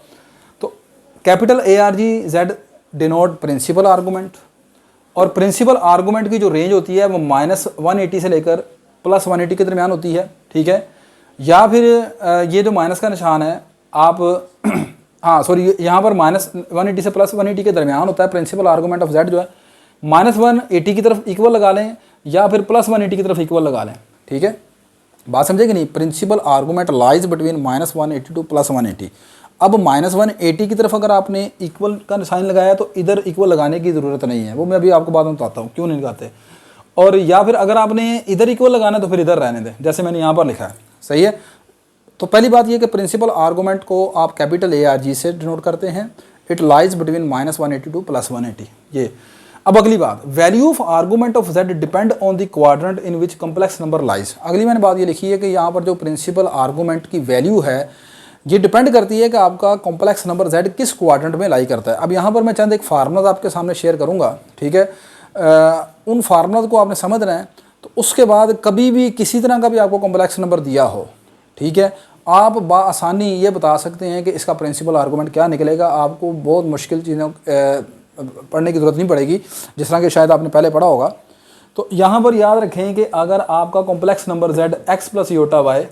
तो capital ARGZ denote principal argument, और प्रिंसिपल आर्गूमेंट की जो रेंज होती है वो -180 से लेकर +180 के दरमियान होती है, ठीक है। या फिर ये जो माइनस का निशान है आप हाँ सॉरी, यहाँ पर -180 से +180 के दरमियान होता है प्रिंसिपल आर्गूमेंट ऑफ Z जो है। -180 की तरफ इक्वल लगा लें या फिर +180 की तरफ इक्वल लगा लें, ठीक है। बात समझे कि नहीं? Principal argument lies between -180 to +180। अब -180 की तरफ अगर आपने इक्वल का साइन लगाया तो इधर इक्वल लगाने की ज़रूरत नहीं है, वो मैं अभी आपको बाद में बताता हूँ क्यों नहीं लगाते। और या फिर अगर आपने इधर इक्वल लगाना है तो फिर इधर रहने दें, जैसे मैंने यहाँ पर लिखा है, सही है। तो पहली बात ये कि प्रिंसिपल आर्गूमेंट को आप कैपिटल ARG से डिनोट करते हैं। It lies between -180 to +180। ये अब अगली बात, value of argument of Z depend on the quadrant in which complex number lies. अगली मैंने बात ये लिखी है कि यहाँ पर जो प्रिंसिपल आर्गूमेंट की वैल्यू है ये डिपेंड करती है कि आपका कॉम्प्लेक्स नंबर Z किस क्वाड्रेंट में लाई करता है। अब यहाँ पर मैं चंद एक फार्मूला आपके सामने शेयर करूँगा, ठीक है। उन फार्मूला को आपने समझना है। तो उसके बाद कभी भी किसी तरह का भी आपको कॉम्प्लेक्स नंबर दिया हो, ठीक है, आप आसानी ये बता सकते हैं कि इसका प्रिंसिपल आर्गूमेंट क्या निकलेगा। आपको बहुत मुश्किल चीज़ों पढ़ने की ज़रूरत नहीं पड़ेगी, जिस तरह कि शायद आपने पहले पढ़ा होगा। तो यहाँ पर याद रखें कि अगर आपका complex number Z x + y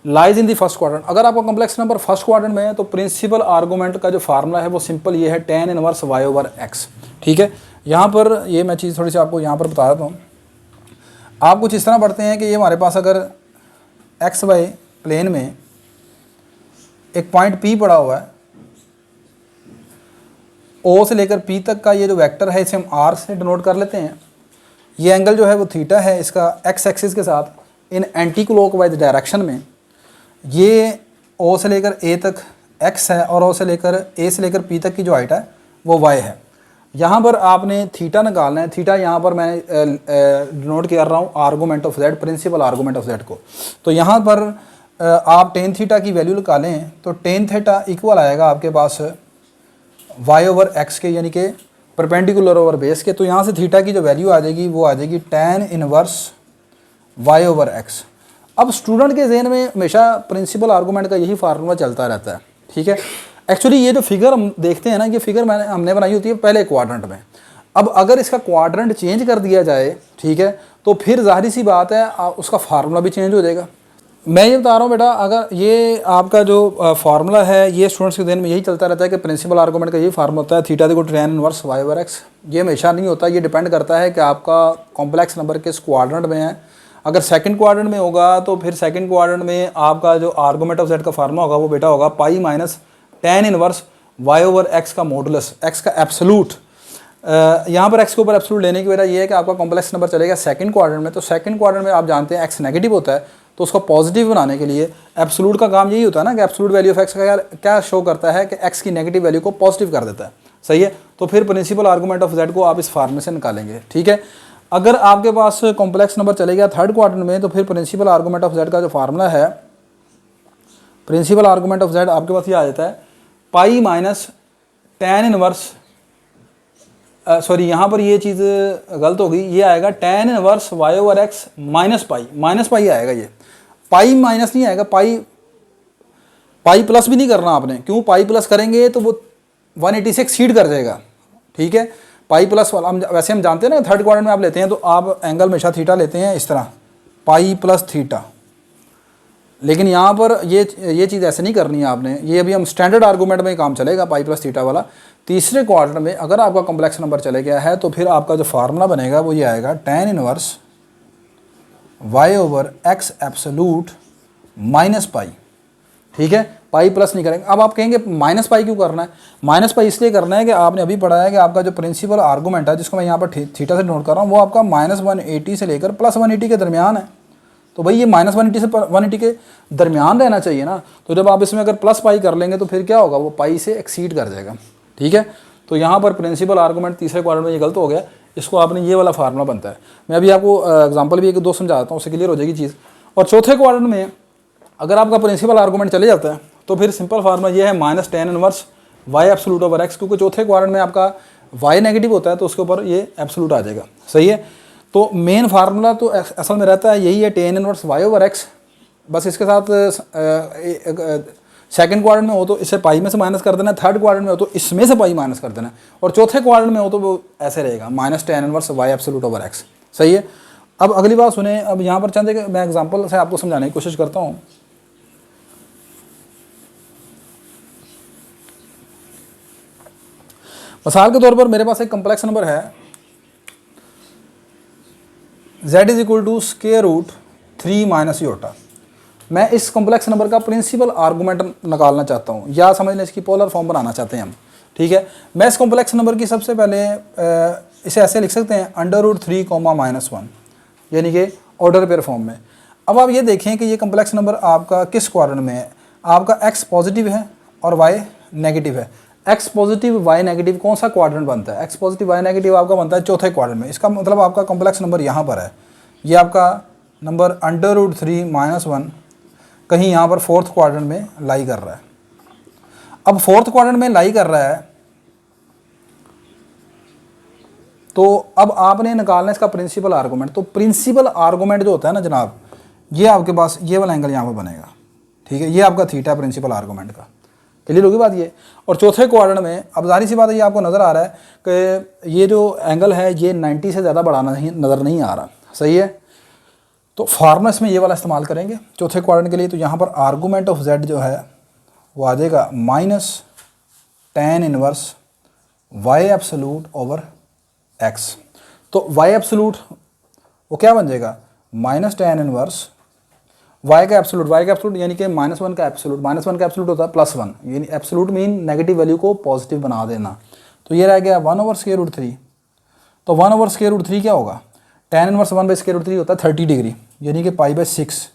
lies in the first quadrant, अगर आपका कॉम्प्लेक्स नंबर फर्स्ट क्वाड्रेंट में है तो प्रिंसिपल आर्गूमेंट का जो फार्मूला है वो सिंपल ये है tan इनवर्स y/x, ठीक है। यहाँ पर ये मैं चीज़ थोड़ी सी आपको यहाँ पर बता देता हूँ। आप कुछ इस तरह पढ़ते हैं कि ये हमारे पास अगर XY प्लेन में एक पॉइंट P पड़ा हुआ है, O से लेकर P तक का ये जो वेक्टर है इसे हम R से डिनोट कर लेते हैं। ये एंगल जो है वो थीटा है, इसका x एक्सिस के साथ इन एंटी क्लॉकवाइज डायरेक्शन में। ये O से लेकर A तक x है और O से लेकर A से लेकर P तक की जो हाइट है वो y है। यहाँ पर आपने थीटा निकालना है। थीटा यहाँ पर मैं डिनोट कर रहा हूँ argument of Z, principal argument of Z को। तो यहाँ पर आप tan थीटा की वैल्यू निकालें तो tan थीटा इक्वल आएगा आपके पास y/x के, यानी कि परपेंडिकुलर ओवर बेस के। तो यहाँ से थीटा की जो वैल्यू आ जाएगी वो आ जाएगी tan इनवर्स y/x। अब स्टूडेंट के जहन में हमेशा प्रिंसिपल आर्गूमेंट का यही फार्मूला चलता रहता है, ठीक है। एक्चुअली ये जो फिगर हम देखते हैं ना, ये फिगर हमने बनाई होती है पहले क्वाड्रेंट में। अब अगर इसका क्वाड्रेंट चेंज कर दिया जाए, ठीक है, तो फिर जाहिर सी बात है उसका फार्मूला भी चेंज हो जाएगा। मैं ये बता रहा हूँ बेटा, अगर ये आपका जो फार्मूला है ये स्टूडेंट्स के दिन में यही चलता रहता है कि प्रिंसिपल आर्गूमेंट का यही फार्मूला होता है थीटा = tan इनवर्स y/x। ये हमेशा नहीं होता, ये डिपेंड करता है कि आपका कॉम्प्लेक्स नंबर किस क्वाड्रेंट में है। अगर सेकंड क्वाड्रेंट में होगा तो फिर सेकंड क्वाड्रेंट में आपका जो आर्गूमेंट ऑफ Z का फार्मूला होगा वो बेटा होगा पाई माइनस tan इनवर्स y/x का मॉडुलस, x का एब्सोलूट। यहाँ पर x के ऊपर एब्सोलूट लेने की वजह ये है कि आपका कॉम्प्लेक्स नंबर चलेगा सेकंड क्वाड्रेंट में। तो सेकंड क्वाड्रेंट में आप जानते हैं x नेगेटिव होता है, तो उसको पॉजिटिव बनाने के लिए एब्सोलूट का काम यही होता है ना कि एब्सोलूट वैल्यू ऑफ x का क्या शो करता है कि x की नेगेटिव वैल्यू को पॉजिटिव कर देता है, सही है। तो फिर प्रिंसिपल आर्गूमेंट ऑफ Z को आप इस फार्मूले से निकालेंगे, ठीक है। अगर आपके पास कॉम्प्लेक्स नंबर चले गया थर्ड क्वाड्रेंट में तो फिर प्रिंसिपल आर्गूमेंट ऑफ Z का जो फार्मूला है, प्रिंसिपल आर्गूमेंट ऑफ Z आपके पास ये आ जाता है पाई माइनस tan इनवर्स, सॉरी यहाँ पर ये चीज़ गलत हो गई, ये आएगा tan inverse y/x minus pi आएगा। ये पाई माइनस नहीं आएगा, पाई प्लस भी नहीं करना आपने। क्यों? पाई प्लस करेंगे तो वो 180 से एक्सीड कर जाएगा, ठीक है। पाई प्लस वाला वैसे हम जानते हैं ना, थर्ड क्वाड्रेंट में आप लेते हैं तो आप एंगल हमेशा थीटा लेते हैं इस तरह, पाई प्लस थीटा। लेकिन यहाँ पर ये चीज़ ऐसे नहीं करनी है आपने। ये अभी हम स्टैंडर्ड आर्गूमेंट में काम चलेगा पाई प्लस थीटा वाला। तीसरे क्वाड्रेंट में अगर आपका कॉम्प्लेक्स नंबर चले गया है तो फिर आपका जो फार्मूला बनेगा वो ये आएगा tan inverse y/x absolute minus pi, ठीक है। पाई प्लस नहीं करेंगे। अब आप कहेंगे माइनस पाई क्यों करना है? माइनस पाई इसलिए करना है कि आपने अभी पढ़ा है कि आपका जो प्रिंसिपल आर्गूमेंट है, जिसको मैं यहाँ पर थीटा से नोट कर रहा हूँ, वो आपका -180 से लेकर +180 के दरमियान है। तो भाई ये -180 से 180 के दरमियान रहना चाहिए ना। तो जब आप इसमें अगर प्लस पाई कर लेंगे तो फिर क्या होगा, वो पाई से एक्सीड कर जाएगा, ठीक है। तो यहाँ पर प्रिंसिपल आर्गूमेंट तीसरे क्वाड्रेंट में ये गलत हो गया, इसको आपने ये वाला फार्मूला बनता है। मैं अभी आपको एग्जांपल भी एक दो समझा देता हूँ, उससे क्लियर हो जाएगी चीज़। और चौथे क्वाड्रेंट में अगर आपका प्रिंसिपल आर्गूमेंट चले जाता है तो फिर सिंपल फार्मूला ये है -tan inverse y absolute over x, क्योंकि चौथे क्वाड्रेंट में आपका y नेगेटिव होता है तो उसके ऊपर ये एब्सोलूट आ जाएगा, सही है। तो मेन फार्मूला तो असल में रहता है यही है, tan inverse y over x। बस इसके साथ सेकंड क्वाड्रेंट में हो तो इसे पाई में से माइनस कर देना, थर्ड क्वाड्रेंट में हो तो इसमें से पाई माइनस कर देना, और चौथे क्वाड्रेंट में हो तो वो ऐसे रहेगा minus tan inverse y absolute over x। सही है। अब अगली बात सुने, अब यहाँ पर चंद मैं एग्जांपल से आपको समझाने की कोशिश करता हूँ। मिसाल के तौर पर मेरे पास एक कम्प्लेक्स नंबर है z is equal to square root 3 minus iota. मैं इस कॉम्प्लेक्स नंबर का प्रिंसिपल आर्गूमेंट निकालना चाहता हूँ, या समझ लें इसकी पोलर फॉर्म बनाना चाहते हैं हम। ठीक है, मैं इस कॉम्प्लेक्स नंबर की सबसे पहले इसे ऐसे लिख सकते हैं √3, -1, यानी कि ऑर्डर पेयर फॉर्म में। अब आप ये देखें कि ये कॉम्प्लेक्स नंबर आपका किस क्वाड्रेंट में है। आपका x पॉजिटिव है और y नेगेटिव है। x पॉजिटिव y नेगेटिव कौन सा क्वाड्रेंट बनता है? x पॉजिटिव y नेगेटिव आपका बनता है चौथे क्वाड्रेंट में। इसका मतलब आपका कॉम्प्लेक्स नंबर यहाँ पर है, ये आपका नंबर √3 - 1 कहीं यहाँ पर फोर्थ क्वाड्रेंट में लाई कर रहा है। अब फोर्थ क्वाड्रेंट में लाई कर रहा है तो अब आपने निकालना है इसका प्रिंसिपल आर्गूमेंट। तो प्रिंसिपल आर्गूमेंट जो होता है ना जनाब, ये आपके पास ये वाला एंगल यहाँ पर बनेगा। ठीक है, ये आपका थीटा प्रिंसिपल आर्गूमेंट का। क्लियर होगी बात ये। और चौथे क्वाड्रेंट में अब जाहिर सी बात है, ये आपको नज़र आ रहा है कि ये जो एंगल है ये 90 से ज़्यादा बढ़ाना नज़र नहीं आ रहा। सही है, तो फार्मूला इसमें ये वाला इस्तेमाल करेंगे चौथे क्वाड्रेंट के लिए। तो यहाँ पर आर्गूमेंट ऑफ z जो है वो आ जाएगा -tan inverse y absolute over x। तो y एब्सोल्यूट वो क्या बन जाएगा -tan इनवर्स y का एब्सोल्यूट यानी कि -1 का एब्सोल्यूट। -1 का एब्सोल्यूट होता है +1, यानी एब्सोल्यूट मीन नेगेटिव वैल्यू को पॉजिटिव बना देना। तो ये रह गया 1/√3। तो 1/√3 क्या होगा? tan इनवर्स 1/√3 होता है 30 डिग्री, यानी कि π/6।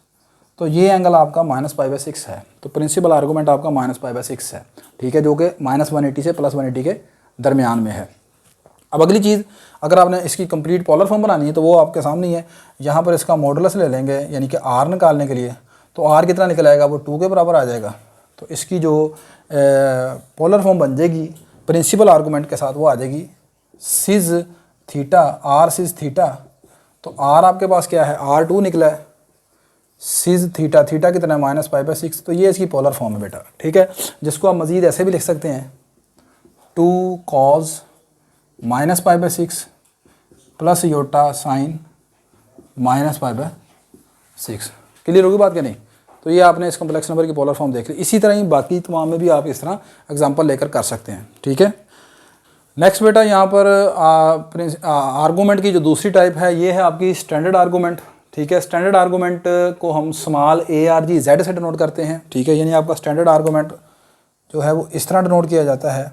तो ये एंगल आपका -π/6 है। तो प्रिंसिपल आर्गूमेंट आपका -π/6 है। ठीक है, जो कि -180 से +180 के दरमियान में है। अब अगली चीज़, अगर आपने इसकी कंप्लीट पोलर फॉर्म बनानी है तो वो आपके सामने ही है। यहाँ पर इसका मॉडुलस ले लेंगे, यानी कि r निकालने के लिए। तो r कितना निकल आएगा? वो 2 के बराबर आ जाएगा। तो इसकी जो पोलर फॉर्म बन जाएगी प्रिंसिपल आर्गूमेंट के साथ, वो आ जाएगी सिज थीटा, r सिज थीटा। तो r आपके पास क्या है? r2 निकला है, सिज थीटा, थीटा कितना है? -π/6। तो ये इसकी पोलर फॉर्म है बेटा। ठीक है, जिसको आप मज़ीद ऐसे भी लिख सकते हैं 2 cos -π/6 plus iota sine -π/6। Clear होगी बात क्या नहीं? तो ये आपने इस कॉम्प्लेक्स नंबर की पोलर फॉर्म देख ली। इसी तरह ही बाकी तमाम में भी आप इस तरह एग्जांपल लेकर कर सकते हैं। ठीक है, नेक्स्ट बेटा यहाँ पर आर्गूमेंट की जो दूसरी टाइप है ये है आपकी स्टैंडर्ड आर्गूमेंट। ठीक है, स्टैंडर्ड आर्गूमेंट को हम स्मॉल ARGZ से डिनोट करते हैं। ठीक है, यानी आपका स्टैंडर्ड आर्गूमेंट जो है वो इस तरह डिनोट किया जाता है।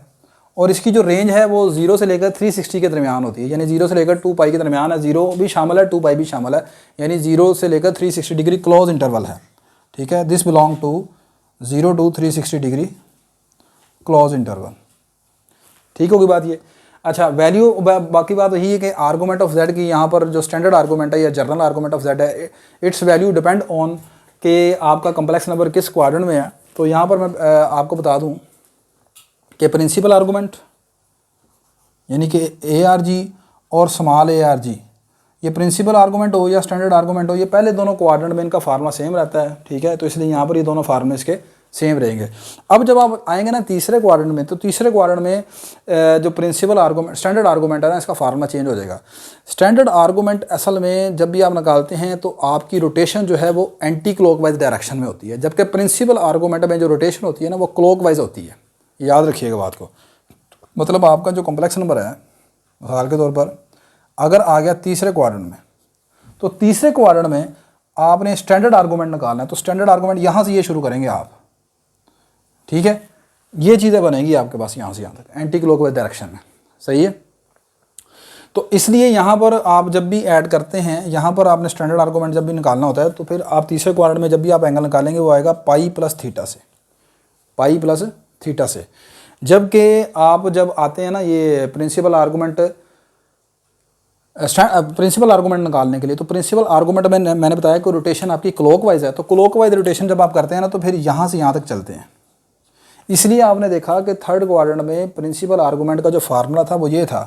और इसकी जो रेंज है वो 0 से लेकर 360 के दरमियान होती है, यानी 0 से लेकर 2π के दरमियान है। 0 भी शामिल है, 2π भी शामिल है, यानी 0 से लेकर 360 डिग्री क्लोज इंटरवल है। ठीक है, this belong to 0 to 360 degree close interval. ठीक होगी बात ये। अच्छा, वैल्यू बाकी बात यही है कि आर्गूमेंट ऑफ z की यहाँ पर जो स्टैंडर्ड आर्गूमेंट है या जनरल आर्गूमेंट ऑफ z है, इट्स वैल्यू डिपेंड ऑन कि आपका कम्प्लेक्स नंबर किस क्वाड्रेंट में है। तो यहाँ पर मैं आपको बता दूँ कि प्रिंसिपल आर्गूमेंट यानी कि ARG और स्मॉल ARG, ये प्रिंसिपल आर्गूमेंट हो या स्टैंडर्ड आर्गूमेंट हो, ये पहले दोनों क्वाड्रेंट में इनका फार्मूला सेम रहता है। ठीक है, तो इसलिए यहाँ पर ये दोनों फार्मूले इसके सेम रहेंगे। अब जब आप आएंगे ना तीसरे क्वाड्रेंट में, तो तीसरे क्वाड्रेंट में जो प्रिंसिपल आर्गूमेंट स्टैंडर्ड आर्गूमेंट है ना, इसका फार्मूला चेंज हो जाएगा। स्टैंडर्ड आर्गूमेंट असल में जब भी आप निकालते हैं तो आपकी रोटेशन जो है वो एंटी क्लॉकवाइज डायरेक्शन में होती है, जबकि प्रिंसिपल आर्गूमेंट में जो रोटेशन होती है ना वो क्लॉकवाइज होती है। याद रखिएगा बात को। मतलब आपका जो कॉम्प्लेक्स नंबर है, मिसाल के तौर पर अगर आ गया तीसरे क्वाड्रेंट में, तो तीसरे क्वाड्रेंट में आपने स्टैंडर्ड आर्गूमेंट निकालना है। तो स्टैंडर्ड आर्गूमेंट यहाँ से ये शुरू करेंगे आप। ठीक है, ये चीज़ें बनेंगी आपके पास यहाँ से यहाँ तक एंटी क्लॉकवाइज डायरेक्शन में। सही है, तो इसलिए यहाँ पर आप जब भी ऐड करते हैं, यहाँ पर आपने स्टैंडर्ड आर्गूमेंट जब भी निकालना होता है तो फिर आप तीसरे क्वाड्रेंट में जब भी आप एंगल निकालेंगे वो आएगा पाई प्लस थीटा से, पाई प्लस थीटा से। जबकि आप जब आते हैं ना ये प्रिंसिपल आर्गूमेंट निकालने के लिए, तो प्रिंसिपल आर्गूमेंट में मैंने बताया कि रोटेशन आपकी क्लॉकवाइज है। तो क्लॉकवाइज रोटेशन जब आप करते हैं ना तो फिर यहाँ से यहाँ तक चलते हैं। इसलिए आपने देखा कि थर्ड क्वाड्रेंट में प्रिंसिपल आर्गूमेंट का जो फार्मूला था वो ये था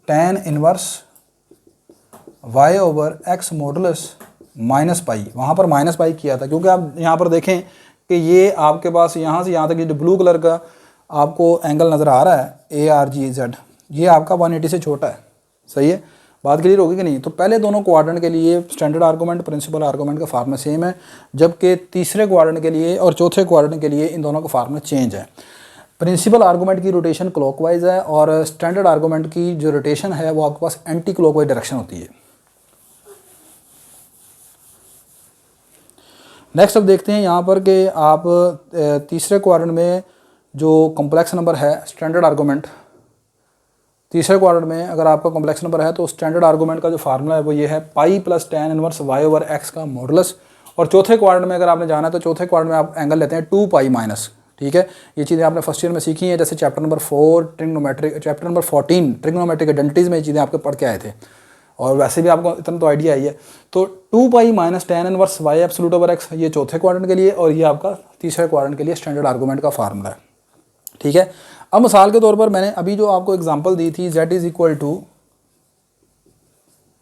tan inverse y over x modulus minus pi, वहाँ पर माइनस पाई किया था क्योंकि आप यहाँ पर देखें कि ये आपके पास यहाँ से यहाँ तक ये जो ब्लू कलर का आपको एंगल नज़र आ रहा है ARGZ, ये आपका 180 से छोटा है। सही है, बात क्लियर होगी कि नहीं। तो पहले दोनों क्वाड्रेंट के लिए स्टैंडर्ड आर्गूमेंट प्रिंसिपल आर्गूमेंट का फार्मूला सेम है, जबकि तीसरे क्वाड्रेंट के लिए और चौथे क्वाड्रेंट के लिए इन दोनों का फार्मूला चेंज है। प्रिंसिपल आर्गूमेंट की रोटेशन क्लॉकवाइज है और स्टैंडर्ड आर्गूमेंट की जो रोटेशन है वो आपके पास एंटी क्लॉकवाइज डायरेक्शन होती है। नेक्स्ट अब देखते हैं यहाँ पर कि आप तीसरे क्वाड्रेंट में जो कॉम्प्लेक्स नंबर है स्टैंडर्ड आर्गूमेंट, तीसरे क्वाड्रेंट में अगर आपका कॉम्प्लेक्स नंबर है तो स्टैंडर्ड आर्गूमेंट का जो फार्मूला है वो ये है pi plus tan inverse y over x का मॉडुलस। और चौथे क्वाड्रेंट में अगर आपने जाना है तो चौथे क्वाड्रेंट में आप एंगल लेते हैं 2 पाई माइनस। ठीक है, ये चीज़ें आपने फर्स्ट ईयर में सीखी हैं, जैसे chapter number 4 trigonometric, chapter number 14 trigonometric identities में ये चीज़ें आपके पढ़ के आए थे और वैसे भी आपको इतना तो आइडिया आई है। तो 2 pi minus tan inverse y absolute over x ये चौथे क्वाड्रेंट के लिए और ये आपका तीसरे क्वाड्रेंट के लिए स्टैंडर्ड आर्गूमेंट का फार्मूला है। ठीक है, अब मिसाल के तौर पर मैंने अभी जो आपको एग्जांपल दी थी z इज़ इक्वल टू,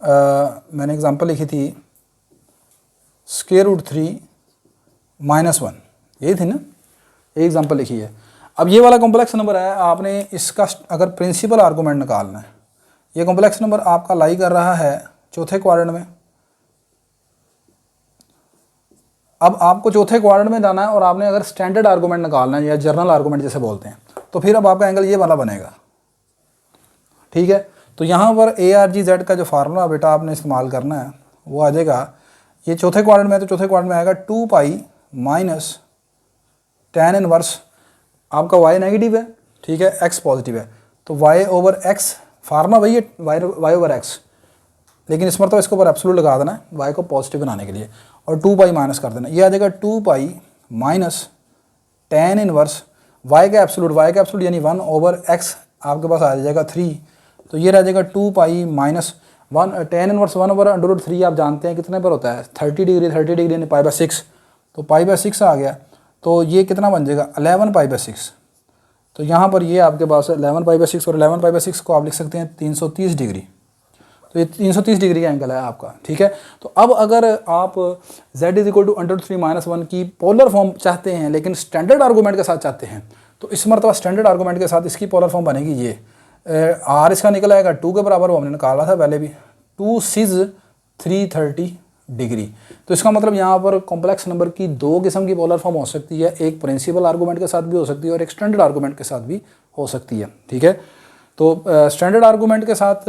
मैंने एग्जांपल लिखी थी √3 - 1, यही थी ना, ये एग्जांपल लिखी है। अब ये वाला कॉम्प्लेक्स नंबर है, आपने इसका अगर प्रिंसिपल आर्गूमेंट निकालना है, ये कॉम्प्लेक्स नंबर आपका लाई कर रहा है चौथे क्वाड्रेंट में। अब आपको चौथे क्वाड्रेंट में जाना है और आपने अगर स्टैंडर्ड आर्गूमेंट निकालना है या जर्नल आर्गूमेंट जैसे बोलते हैं, तो फिर अब आपका एंगल ये वाला बनेगा। ठीक है, तो यहाँ पर ARGZ का जो फार्मूला बेटा आपने इस्तेमाल करना है वो आ जाएगा, ये चौथे क्वाड्रेंट में है तो चौथे क्वाड्रेंट में आएगा 2 पाई माइनस tan इनवर्स, आपका y नेगेटिव है, ठीक है, x पॉजिटिव है, तो y ओवर x फार्मूला वही है y ओवर x, लेकिन इस मरतबा इसके ऊपर एब्सोल्यूट लगा देना है y को पॉजिटिव बनाने के लिए और 2 पाई माइनस कर देना। ये आ जाएगा 2 pi minus tan inverse y का एब्सोल्यूट यानी 1 ओवर x आपके पास आ जाएगा 3, तो ये रह जाएगा 2 pi minus 1 tan inverse 1 over √3 आप जानते हैं कितने पर होता है 30 डिग्री यानी π/6, तो π/6 आ गया, तो ये कितना बन जाएगा 11 π/6। तो यहाँ पर ये आपके पास 11 π/6 और 11 π/6 को आप लिख सकते हैं 330 डिग्री, तो ये 330 डिग्री का एंगल है आपका। ठीक है, तो अब अगर आप z इज इक्वल टू √3 - 1 की पोलर फॉर्म चाहते हैं लेकिन स्टैंडर्ड आर्गूमेंट के साथ चाहते हैं, तो इस मरतबा स्टैंडर्ड आर्गूमेंट के साथ इसकी पोलर फॉर्म बनेगी ये r इसका निकल आएगा 2 के बराबर, वो हमने निकाला था पहले भी, 2 सिज 330 डिग्री। तो इसका मतलब यहाँ पर कॉम्प्लेक्स नंबर की दो किस्म की पोलर फॉर्म हो सकती है, एक प्रिंसिपल आर्गूमेंट के साथ भी हो सकती है और एक स्टैंडर्ड आर्गूमेंट के साथ भी हो सकती है। ठीक है, तो स्टैंडर्ड आर्गूमेंट के साथ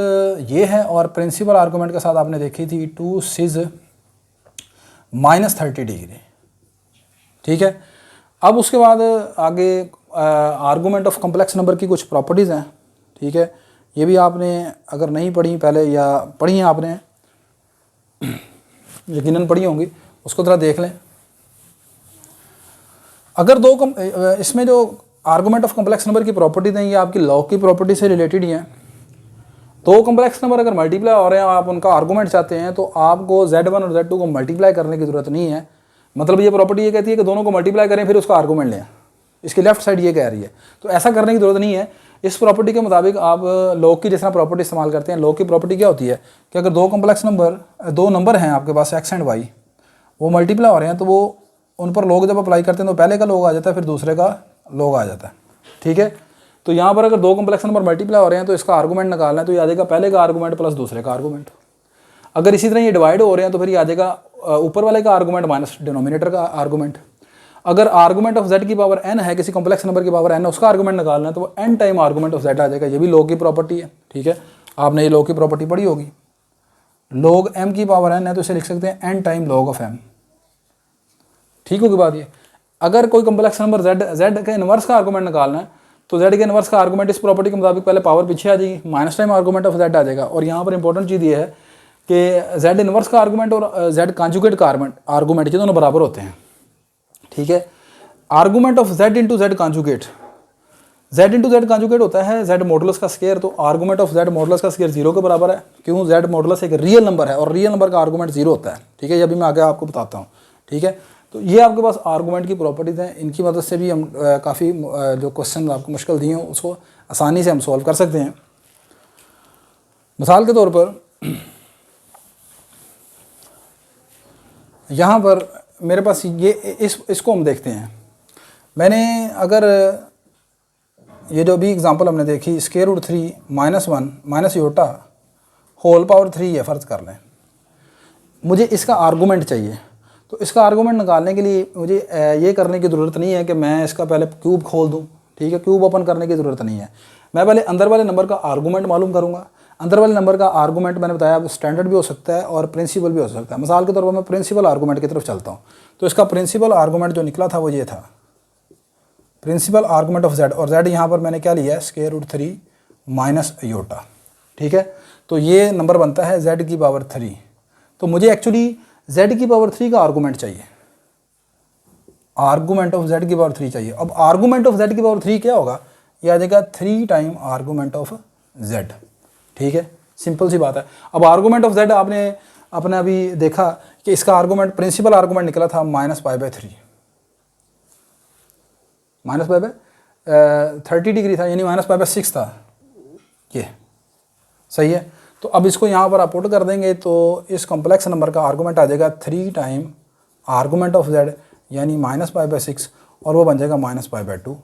ये है और प्रिंसिपल आर्गूमेंट के साथ आपने देखी थी 2 सिज -30 डिग्री। ठीक है, अब उसके बाद आगे आर्गूमेंट ऑफ कॉम्प्लेक्स नंबर की कुछ प्रॉपर्टीज़ हैं। ठीक है, ये भी आपने अगर नहीं पढ़ी पहले या पढ़ी हैं आपने, यकीनन पढ़ी होंगी, उसको ज़रा देख लें। अगर इसमें जो आर्गूमेंट ऑफ कॉम्प्लेक्स नंबर की प्रॉपर्टीज हैं ये आपकी लॉग की प्रॉपर्टी से रिलेटेड ही हैं। दो कॉम्प्लेक्स नंबर अगर मल्टीप्लाई हो रहे हैं, आप उनका आर्गूमेंट चाहते हैं, तो आपको Z1 और Z2 को मल्टीप्लाई करने की ज़रूरत नहीं है। मतलब ये प्रॉपर्टी ये कहती है कि दोनों को मल्टीप्लाई करें फिर उसका आर्गूमेंट लें, इसकी लेफ्ट साइड ये कह रही है, तो ऐसा करने की ज़रूरत नहीं है। इस प्रॉपर्टी के मुताबिक आप लॉग की जिस तरह प्रॉपर्टी इस्तेमाल करते हैं, लॉग की प्रॉपर्टी क्या होती है कि अगर दो नंबर हैं आपके पास x एंड y, वो मल्टीप्लाई हो रहे हैं, तो वो उन पर लॉग जब अप्लाई करते हैं तो पहले का लॉग आ जाता है फिर दूसरे का लॉग आ जाता है। ठीक है, तो यहाँ पर अगर दो कॉम्प्लेक्स नंबर मल्टीप्लाई हो रहे हैं तो इसका आर्गूमेंट निकालना है, तो ये आ जाएगा पहले का आर्गूमेंट प्लस दूसरे का आर्गूमेंट। अगर इसी तरह ये डिवाइड हो रहे हैं तो फिर ये आ जाएगा ऊपर वाले का आर्गूमेंट माइनस डिनोमिनेटर का आर्गूमेंट। अगर आर्गूमेंट ऑफ z की पावर n है, किसी कॉम्प्लेक्स नंबर की पावर n है, उसका आर्गूमेंट निकालना है, तो वो n time argument of z आ जाएगा। ये भी लॉग की प्रॉपर्टी है। ठीक है, आपने ये लॉग की प्रॉपर्टी पढ़ी होगी, लॉग m की पावर n है तो इसे लिख सकते हैं n time log of m। ठीक होगी बात ये। अगर कोई कॉम्प्लेक्स नंबर z के इनवर्स का आर्गूमेंट निकालना है, तो z के इनवर्स का आर्गूमेंट इस प्रॉपर्टी के मुताबिक पहले पावर पीछे आ जाएगी, minus time argument of z आ जाएगा। और यहाँ पर इंपॉर्टेंट चीज़ ये है कि z इनवर्स का आर्गूमेंट और z कॉन्जुगेट का आर्गूमेंट ये दोनों बराबर होते हैं। ठीक है, argument of z into Z conjugate, z into Z conjugate होता है z मॉडुलस का स्क्वायर, तो आर्गूमेंट ऑफ z मॉडुलस का स्क्वायर 0 के बराबर है। क्यों? z मॉडुलस एक रियल नंबर है और रियल नंबर का आर्गूमेंट 0 होता है। ठीक है, ये अभी मैं आगे आपको बताता हूँ। ठीक है, तो ये आपके पास आर्गूमेंट की प्रॉपर्टीज़ हैं, इनकी मदद से भी हम काफ़ी जो क्वेश्चन आपको मुश्किल दिए हैं उसको आसानी से हम सॉल्व कर सकते हैं। मिसाल के तौर पर यहाँ पर मेरे पास ये इसको हम देखते हैं। मैंने अगर ये जो भी एग्जांपल हमने देखी square root 3 -1 minus iota whole power 3 है फ़र्ज़ कर लें, मुझे इसका आर्गूमेंट चाहिए। तो इसका आर्गूमेंट निकालने के लिए मुझे ये करने की ज़रूरत नहीं है कि मैं इसका पहले क्यूब खोल दूँ, ठीक है, क्यूब ओपन करने की ज़रूरत नहीं है। मैं पहले अंदर वाले नंबर का आर्गूमेंट मालूम करूँगा। अंदर वाले नंबर का आर्गूमेंट मैंने बताया स्टैंडर्ड भी हो सकता है और प्रिंसिपल भी हो सकता है। मिसाल के तौर पर मैं प्रिंसिपल आर्गूमेंट की तरफ चलता हूँ। तो इसका प्रिंसिपल आर्गूमेंट जो निकला था वो ये था, प्रिंसिपल आर्गूमेंट ऑफ z, और z यहाँ पर मैंने क्या लिया है स्क्वायर रूट 3 माइनस योटा, ठीक है। तो ये नंबर बनता है z की पावर 3। तो मुझे एक्चुअली z की पावर 3 का आर्गूमेंट चाहिए, आर्गूमेंट ऑफ z की पावर 3 चाहिए। अब आर्गूमेंट ऑफ z की पावर 3 क्या होगा, यह आ जाएगा 3 टाइम आर्गूमेंट ऑफ z, ठीक है, सिंपल सी बात है। अब आर्गूमेंट ऑफ z आपने अभी देखा कि इसका आर्गूमेंट प्रिंसिपल आर्गूमेंट निकला था -π/3, -π/30 डिग्री था, यानी -π/6 था, ये सही है। तो अब इसको यहाँ पर आप पुट कर देंगे तो इस कॉम्प्लेक्स नंबर का आर्गूमेंट आ जाएगा 3 टाइम आर्गूमेंट ऑफ z यानी -π/6, और वो बन जाएगा -π/2।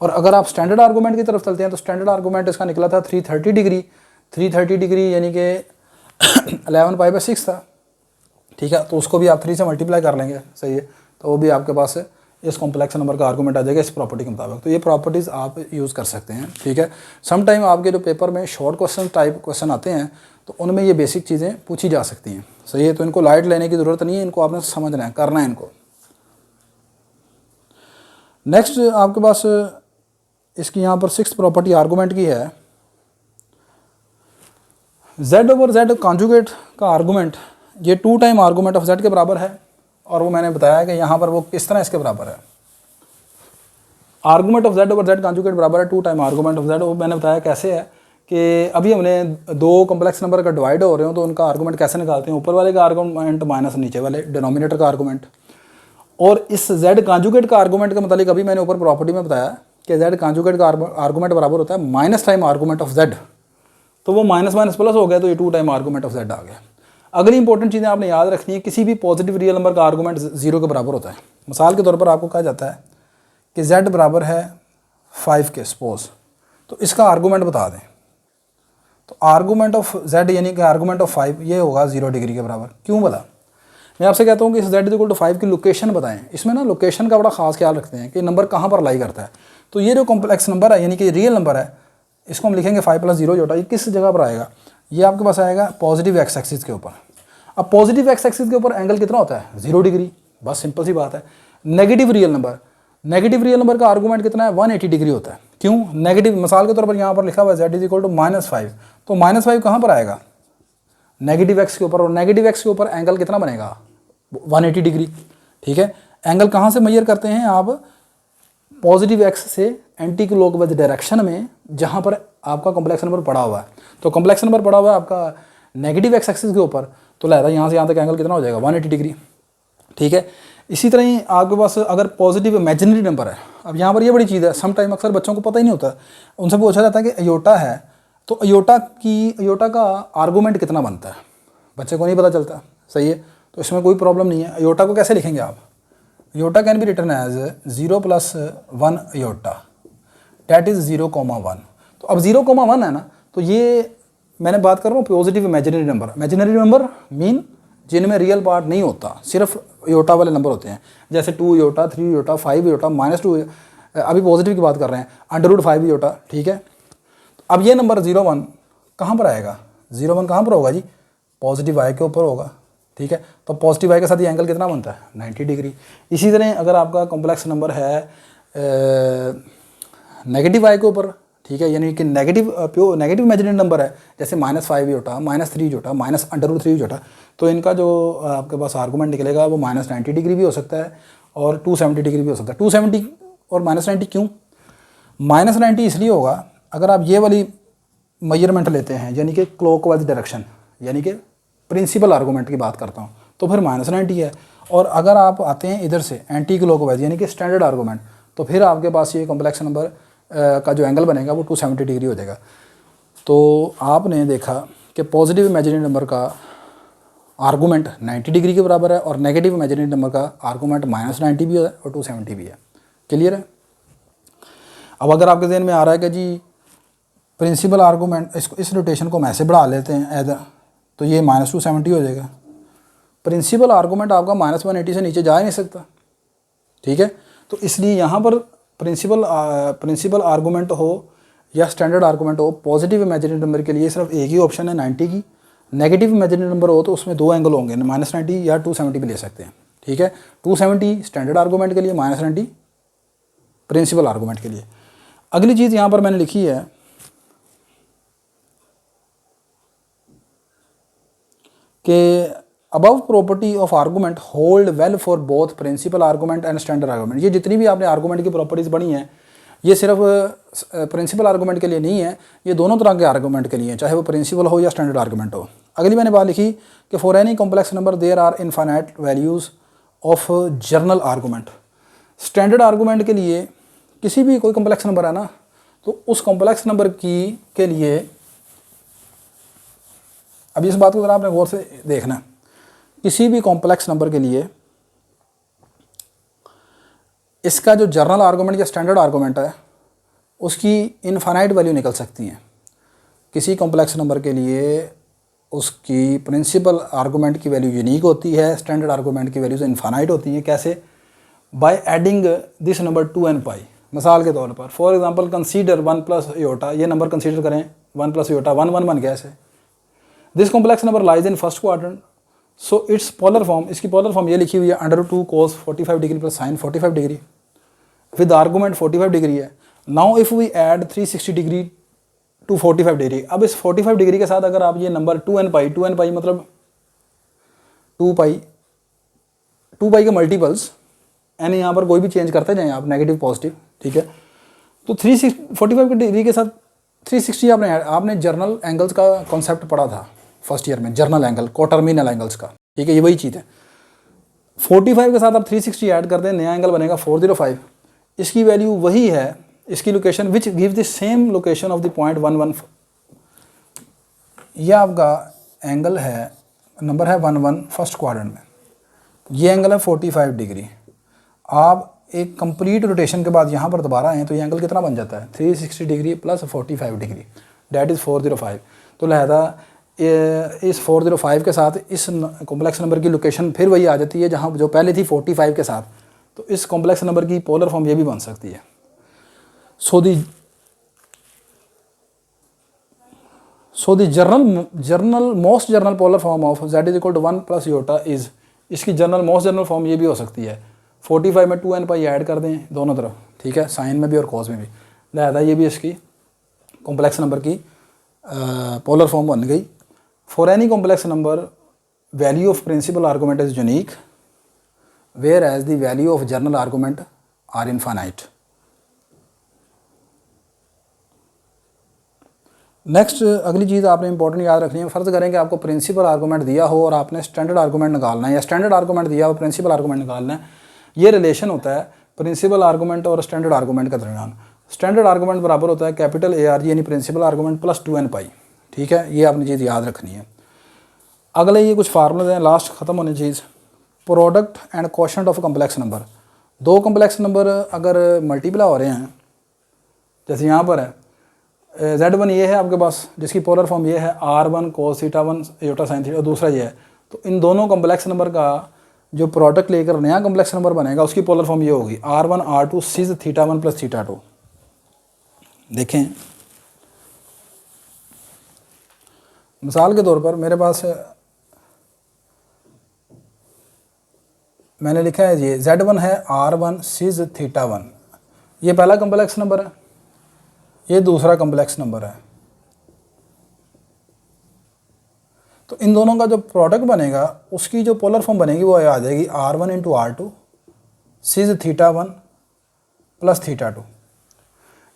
और अगर आप स्टैंडर्ड आर्गूमेंट की तरफ चलते हैं तो स्टैंडर्ड आर्गूमेंट इसका निकला था 330 डिग्री, 330 डिग्री यानी कि 11π/6 था, ठीक है। तो उसको भी आप 3 से मल्टीप्लाई कर लेंगे, सही है। तो वो भी आपके पास इस कॉम्प्लेक्स नंबर का आर्गूमेंट आ जाएगा इस प्रॉपर्टी के मुताबिक। तो ये प्रॉपर्टीज़ आप यूज़ कर सकते हैं, ठीक है। सम टाइम आपके जो पेपर में शॉर्ट क्वेश्चन टाइप क्वेश्चन आते हैं तो उनमें ये बेसिक चीज़ें पूछी जा सकती हैं, सही है। तो इनको लाइट लेने की ज़रूरत नहीं है, इनको आपने समझना है, करना है इनको। नेक्स्ट आपके पास इसकी यहाँ पर 6th प्रॉपर्टी आर्गूमेंट की है, z/z कॉन्जुगेट का आर्गूमेंट ये 2 टाइम आर्गूमेंट ऑफ z के बराबर है। और वो मैंने बताया कि यहाँ पर वो किस तरह इसके बराबर है, आर्गूमेंट ऑफ z/z कॉन्जुगेट बराबर है 2 टाइम आर्गूमेंट ऑफ z। वो मैंने बताया कैसे है कि अभी हमने 2 कॉम्प्लेक्स नंबर का डिवाइड हो रहे हो तो उनका आर्गूमेंट कैसे निकालते हैं, ऊपर वाले का आर्गूमेंट माइनस नीचे वाले डिनोमिनेटर का आर्गूमेंट। और इस z कॉन्जुगेट का आर्गूमेंट के मतलब अभी मैंने ऊपर प्रॉपर्टी में बताया कि z कॉन्जुगेट का आर्गूमेंट बराबर होता है minus time argument of z। तो वो माइनस माइनस प्लस हो गया, तो ये 2 टाइम आर्गूमेंट ऑफ z आ गया। अगली इंपॉर्टेंट चीज़ें आपने याद रखनी है, किसी भी पॉजिटिव रियल नंबर का आर्गूमेंट 0 के बराबर होता है। मिसाल के तौर पर आपको कहा जाता है कि z बराबर है 5 के सपोज, तो इसका आर्गूमेंट बता दें। तो आर्गूमेंट ऑफ z यानी कि आर्गूमेंट ऑफ 5 ये होगा 0 डिग्री के बराबर। क्यों बोला, मैं आपसे कहता हूँ कि इस z=5 की लोकेशन बताएं। इसमें ना लोकेशन का बड़ा खास ख्याल रखते हैं कि नंबर कहाँ पर लाई करता है। तो ये जो कॉम्प्लेक्स नंबर है यानी कि रियल नंबर है, इसको हम लिखेंगे 5 + 0 जोटा, ये किस जगह पर आएगा, ये आपके पास आएगा पॉजिटिव एक्स एक्सिस के ऊपर। अब पॉजिटिव एक्स एक्सिस के ऊपर एंगल कितना होता है 0 डिग्री, बस सिंपल सी बात है। नेगेटिव रियल नंबर का आर्गूमेंट कितना है 180 डिग्री होता है। क्यों नेगेटिव, मिसाल के तौर पर यहाँ पर लिखा हुआ है z = -5, तो -5 कहाँ पर आएगा नेगेटिव एक्स के ऊपर, और नेगेटिव एक्स के ऊपर एंगल कितना बनेगा 180 डिग्री, ठीक है। एंगल कहाँ से मेजर करते हैं आप, पॉजिटिव एक्स से एंटी क्लॉकवाइज डायरेक्शन में, जहाँ पर आपका कॉम्प्लेक्स नंबर पड़ा हुआ है। तो कॉम्प्लेक्स नंबर पड़ा हुआ है आपका नेगेटिव एक्स एक्सिस के ऊपर, तो लहरा यहाँ से यहाँ तक एंगल कितना हो जाएगा 180 डिग्री, ठीक है। इसी तरह ही आपके पास अगर पॉजिटिव इमेजिनरी नंबर है, अब यहाँ पर ये बड़ी चीज़ है, सम टाइम अक्सर बच्चों को पता ही नहीं होता, उनसे पूछा जाता है कि अयोटा है, तो अयोटा का आर्गूमेंट कितना बनता है, बच्चे को नहीं पता चलता, सही है। तो इसमें कोई प्रॉब्लम नहीं है। अयोटा को कैसे लिखेंगे आप, iota can be written as 0 + 1 iota, that is 0,1। तो अब 0,1 है ना, तो ये मैंने बात कर रहा हूँ पॉजिटिव इमेजिनरी नंबर मीन जिनमें रियल पार्ट नहीं होता, सिर्फ अयोटा वाले नंबर होते हैं, जैसे 2 अयोटा, 3 अयोटा, 5 अयोटा, -2, अभी पॉजिटिव की बात कर रहे हैं, √5 अयोटा, ठीक है। अब ये नंबर 0,1 कहाँ पर आएगा, 0,1 कहाँ पर होगा जी, पॉजिटिव y के ऊपर होगा, ठीक है। तो पॉजिटिव y के साथ ये एंगल कितना बनता है 90 डिग्री। इसी तरह अगर आपका कॉम्प्लेक्स नंबर है नेगेटिव y के ऊपर, ठीक है, यानी कि नेगेटिव इमेजिनरी नंबर है, जैसे -5 अयोटा, -3 अयोटा, -√3 अयोटा, तो इनका जो आपके पास आर्गूमेंट निकलेगा वो -90 डिग्री भी हो सकता है और 270 डिग्री भी हो सकता है। 270 और -90 क्यों, -90 इसलिए होगा अगर आप ये वाली मेजरमेंट लेते हैं, यानी कि क्लॉकवाइज डायरेक्शन, यानी कि प्रिंसिपल आर्गूमेंट की बात करता हूँ, तो फिर -90 है। और अगर आप आते हैं इधर से एंटी क्लॉकवाइज यानी कि स्टैंडर्ड आर्गूमेंट, तो फिर आपके पास ये कॉम्प्लेक्स नंबर का जो एंगल बनेगा वो 270 डिग्री हो जाएगा। तो आपने देखा कि पॉजिटिव इमेजिनरी नंबर का आर्गूमेंट 90 डिग्री के बराबर है और नेगेटिव इमेजिनरी नंबर का आर्गूमेंट -90 भी है और 270 भी है। क्लियर है। अब अगर आपके जहन में आ रहा है कि जी प्रिंसिपल आर्गूमेंट, इसको इस रोटेशन को हम ऐसे बढ़ा लेते हैं एज तो ये -270 हो जाएगा। प्रिंसिपल आर्गूमेंट आपका -180 से नीचे जा ही नहीं सकता, ठीक है। तो इसलिए यहाँ पर प्रिंसिपल आर्गूमेंट हो या स्टैंडर्ड आर्गूमेंट हो, पॉजिटिव इमेजिनरी नंबर के लिए सिर्फ एक ही ऑप्शन है 90 की। नेगेटिव इमेजिनरी नंबर हो तो उसमें दो एंगल होंगे, -90 या 270 भी ले सकते हैं, ठीक है। 270 स्टैंडर्ड आर्गूमेंट के लिए, -90 प्रिंसिपल आर्गूमेंट के लिए। अगली चीज़ यहाँ पर मैंने लिखी है कि above property of argument hold well for both principal argument and standard argument. ये जितनी भी आपने आर्गूमेंट की प्रॉपर्टीज़ पढ़ी हैं ये सिर्फ प्रिंसिपल आर्गूमेंट के लिए नहीं है, ये दोनों तरह के आर्गूमेंट के लिए है, चाहे वो प्रिंसिपल हो या स्टैंडर्ड आर्गूमेंट हो। अगली मैंने बात लिखी कि for any complex number there are infinite values of general argument. Standard argument के लिए किसी भी कोई कॉम्प्लेक्स नंबर है ना, तो उस कॉम्प्लेक्स नंबर के लिए, अब इस बात को ज़रा आपने गौर से देखना, किसी भी कॉम्प्लेक्स नंबर के लिए इसका जो जर्नल आर्गूमेंट या स्टैंडर्ड आर्गूमेंट है उसकी इनफाइनाइट वैल्यू निकल सकती हैं। किसी कॉम्प्लेक्स नंबर के लिए उसकी प्रिंसिपल आर्गूमेंट की वैल्यू यूनिक होती है, स्टैंडर्ड आर्गूमेंट की वैल्यूज इनफाइनाइट होती हैं। कैसे? By adding this number 2 and पाई। मिसाल के तौर पर फॉर एग्जांपल कंसीडर 1 + योटा, ये नंबर कंसीडर करें 1 + योटा 1 1 बन गया ऐसे। This complex number lies in first quadrant, so it's polar form, इसकी पोलर फॉर्म ये लिखी हुई है √2 cos 45 degree + sin 45 degree with argument 45 degree है। Now if we add 360 degree to 45 degree, अब इस 45 डिग्री के साथ अगर आप ये नंबर 2 and पाई मतलब 2 पाई के मल्टीपल्स, यानी यहाँ पर कोई भी चेंज करते जाएँ आप, नेगेटिव पॉजिटिव, ठीक है। तो 45 डिग्री के साथ 360 आपने जर्नल एंगल्स का कॉन्सेप्ट पढ़ा था फर्स्ट ईयर में, जर्नल एंगल कोटर्मिनल एंगल्स का, ठीक है, ये वही चीज़ है। 45 के साथ आप 360 ऐड कर दें, नया एंगल बनेगा 405। इसकी वैल्यू वही है, इसकी location which give the same location of the point 11। यह आपका एंगल है, नंबर है 11 फर्स्ट क्वाड्रेंट में, ये एंगल है 45 डिग्री। आप एक कंप्लीट रोटेशन के बाद यहाँ पर दोबारा आएँ तो ये एंगल कितना बन जाता है? 360 डिग्री + 45 डिग्री, डैट इज़ 405। तो लिहाजा इस 405 के साथ इस कॉम्प्लेक्स नंबर की लोकेशन फिर वही आ जाती है जहाँ जो पहले थी 45 के साथ। तो इस कॉम्प्लेक्स नंबर की पोलर फॉर्म ये भी बन सकती है। So the general most general polar form of z = 1 + iota is, इसकी जर्नल मोस्ट जर्नल फॉर्म ये भी हो सकती है। 45 में 2 and पाई ऐड कर दें दोनों तरफ, ठीक है, साइन में भी और कॉस में भी, लिहाजा ये भी इसकी कॉम्प्लेक्स नंबर की पोलर फॉर्म बन गई। For any complex number value of principal argument is unique whereas the value of general argument are infinite. Next अगली चीज़ आपने इंपॉर्टेंट याद रखनी है। फ़र्ज़ करें कि आपको प्रिंसिपल आर्गूमेंट दिया हो और आपने स्टैंडर्ड आर्गूमेंट निकालना है, या स्टैंडर्ड आर्गूमेंट दिया हो प्रिंसिपल आर्गूमेंट निकालना है। ये रिलेशन होता है प्रिंसिपल आर्गूमेंट और स्टैंडर्ड आर्गूमेंट के दरमियान। स्टैंडर्ड आर्गूमेंट बराबर होता है कैपिटल ARG यानी प्रिंसिपल आर्गूमेंट + 2 and पाई, ठीक है, ये आपने चीज़ याद रखनी है। अगले ये कुछ फार्मूले हैं, लास्ट ख़त्म होने चीज़। Product and quotient of complex number, दो कम्प्लेक्स नंबर अगर मल्टीप्लाई हो रहे हैं, जैसे यहाँ पर है Z1 ये है आपके पास, जिसकी पोलर फॉर्म ये है R1 cos θ1 योटा sin θ, और दूसरा ये है, तो इन दोनों कम्प्लेक्स नंबर का जो प्रोडक्ट लेकर नया कम्प्लेक्स नंबर बनेगा उसकी पोलर फॉर्म ये होगी R1 R2 सिज θ1 + θ2। देखें मिसाल के तौर पर मेरे पास मैंने लिखा है ये Z1 है R1 सिज θ1, ये पहला कम्प्लेक्स नंबर है, ये दूसरा कम्प्लेक्स नंबर है। तो इन दोनों का जो प्रोडक्ट बनेगा उसकी जो पोलर फॉर्म बनेगी वो आ जाएगी R1 × R2 सिज θ1 + θ2।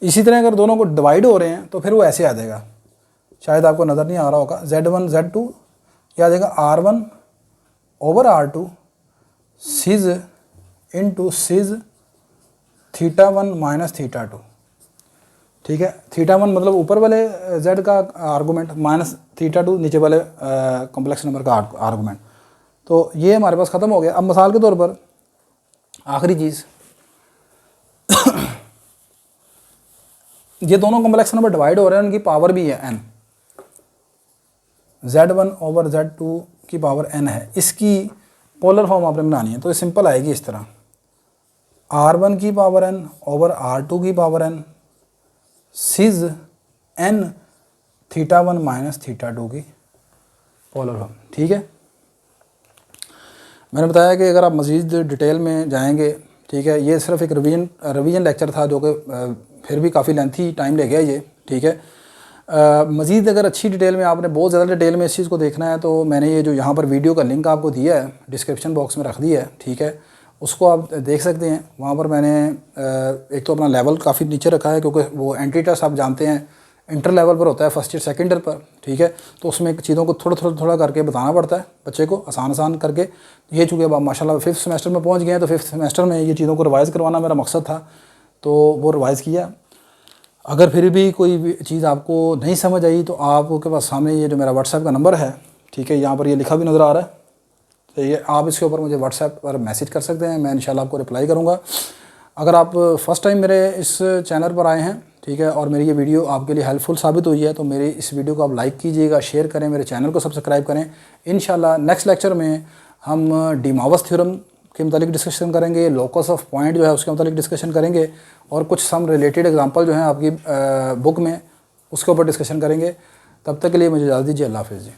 इसी तरह अगर दोनों को डिवाइड हो रहे हैं तो फिर वो ऐसे आ जाएगा, शायद आपको नज़र नहीं आ रहा होगा, Z1 Z2 ये आ जाएगा R1 / R2 सिज × सिज θ1 - θ2, ठीक है। θ1 मतलब ऊपर वाले Z का आर्गूमेंट, -θ2 नीचे वाले कॉम्प्लेक्स नंबर का आर्गूमेंट। तो ये हमारे पास ख़त्म हो गया। अब मिसाल के तौर पर आखिरी चीज़, ये दोनों कॉम्प्लेक्स नंबर डिवाइड हो रहे हैं, उनकी पावर भी है n, z1 ओवर z2 की पावर n है। इसकी पोलर फॉर्म आपने बनानी है, तो ये सिंपल आएगी इस तरह, r1 की पावर n ओवर r2 की पावर n सिज n θ1 माइनस θ2 की पोलर फॉर्म। ठीक है, मैंने बताया कि अगर आप मज़ीद डिटेल में जाएंगे, ठीक है, ये सिर्फ एक रिवीजन लेक्चर था जो कि फिर भी काफ़ी लेंथी टाइम ले गया ये। ठीक है, मज़ीद अगर अच्छी डिटेल में आपने बहुत ज़्यादा डिटेल में इस चीज़ को देखना है तो मैंने ये जो यहाँ पर वीडियो का लिंक आपको दिया है डिस्क्रिप्शन बॉक्स में रख दिया है। ठीक है, उसको आप देख सकते हैं। वहाँ पर मैंने एक तो अपना लेवल काफ़ी नीचे रखा है, क्योंकि वो एंट्री टेस्ट आप जानते हैं इंटर लेवल पर होता है, फर्स्ट ईयर सेकंड ईयर पर। ठीक है, तो उसमें चीज़ों को थोड़ा करके बताना पड़ता है बच्चे को, आसान करके। ये चूँकि अब आप माशाल्लाह 5th सेमेस्टर में पहुँच गए हैं, तो 5th सेमेस्टर में ये चीज़ों को रिवाइज़ करवाना मेरा मकसद था, तो वो रिवाइज़ किया। अगर फिर भी कोई भी चीज़ आपको नहीं समझ आई तो आपके पास सामने ये जो मेरा व्हाट्सएप का नंबर है, ठीक है, यहाँ पर ये लिखा भी नज़र आ रहा है, तो ये आप इसके ऊपर मुझे व्हाट्सएप पर मैसेज कर सकते हैं, मैं इंशाल्लाह आपको रिप्लाई करूँगा। अगर आप फ़र्स्ट टाइम मेरे इस चैनल पर आए हैं, ठीक है, और मेरी ये वीडियो आपके लिए हेल्पफुल साबित हुई है, तो मेरी इस वीडियो को आप लाइक कीजिएगा, शेयर करें, मेरे चैनल को सब्सक्राइब करें। इंशाल्लाह नेक्स्ट लेक्चर में हम डी मावर्स थ्योरम के मतलब डिस्कशन करेंगे, लोकस ऑफ पॉइंट जो है उसके मतलब डिस्कशन करेंगे, और कुछ सम रिलेटेड एग्जांपल जो हैं आपकी बुक में उसके ऊपर डिस्कशन करेंगे। तब तक के लिए मुझे इजाज़त दीजिए। अल्लाह हाफ़िज़ जी।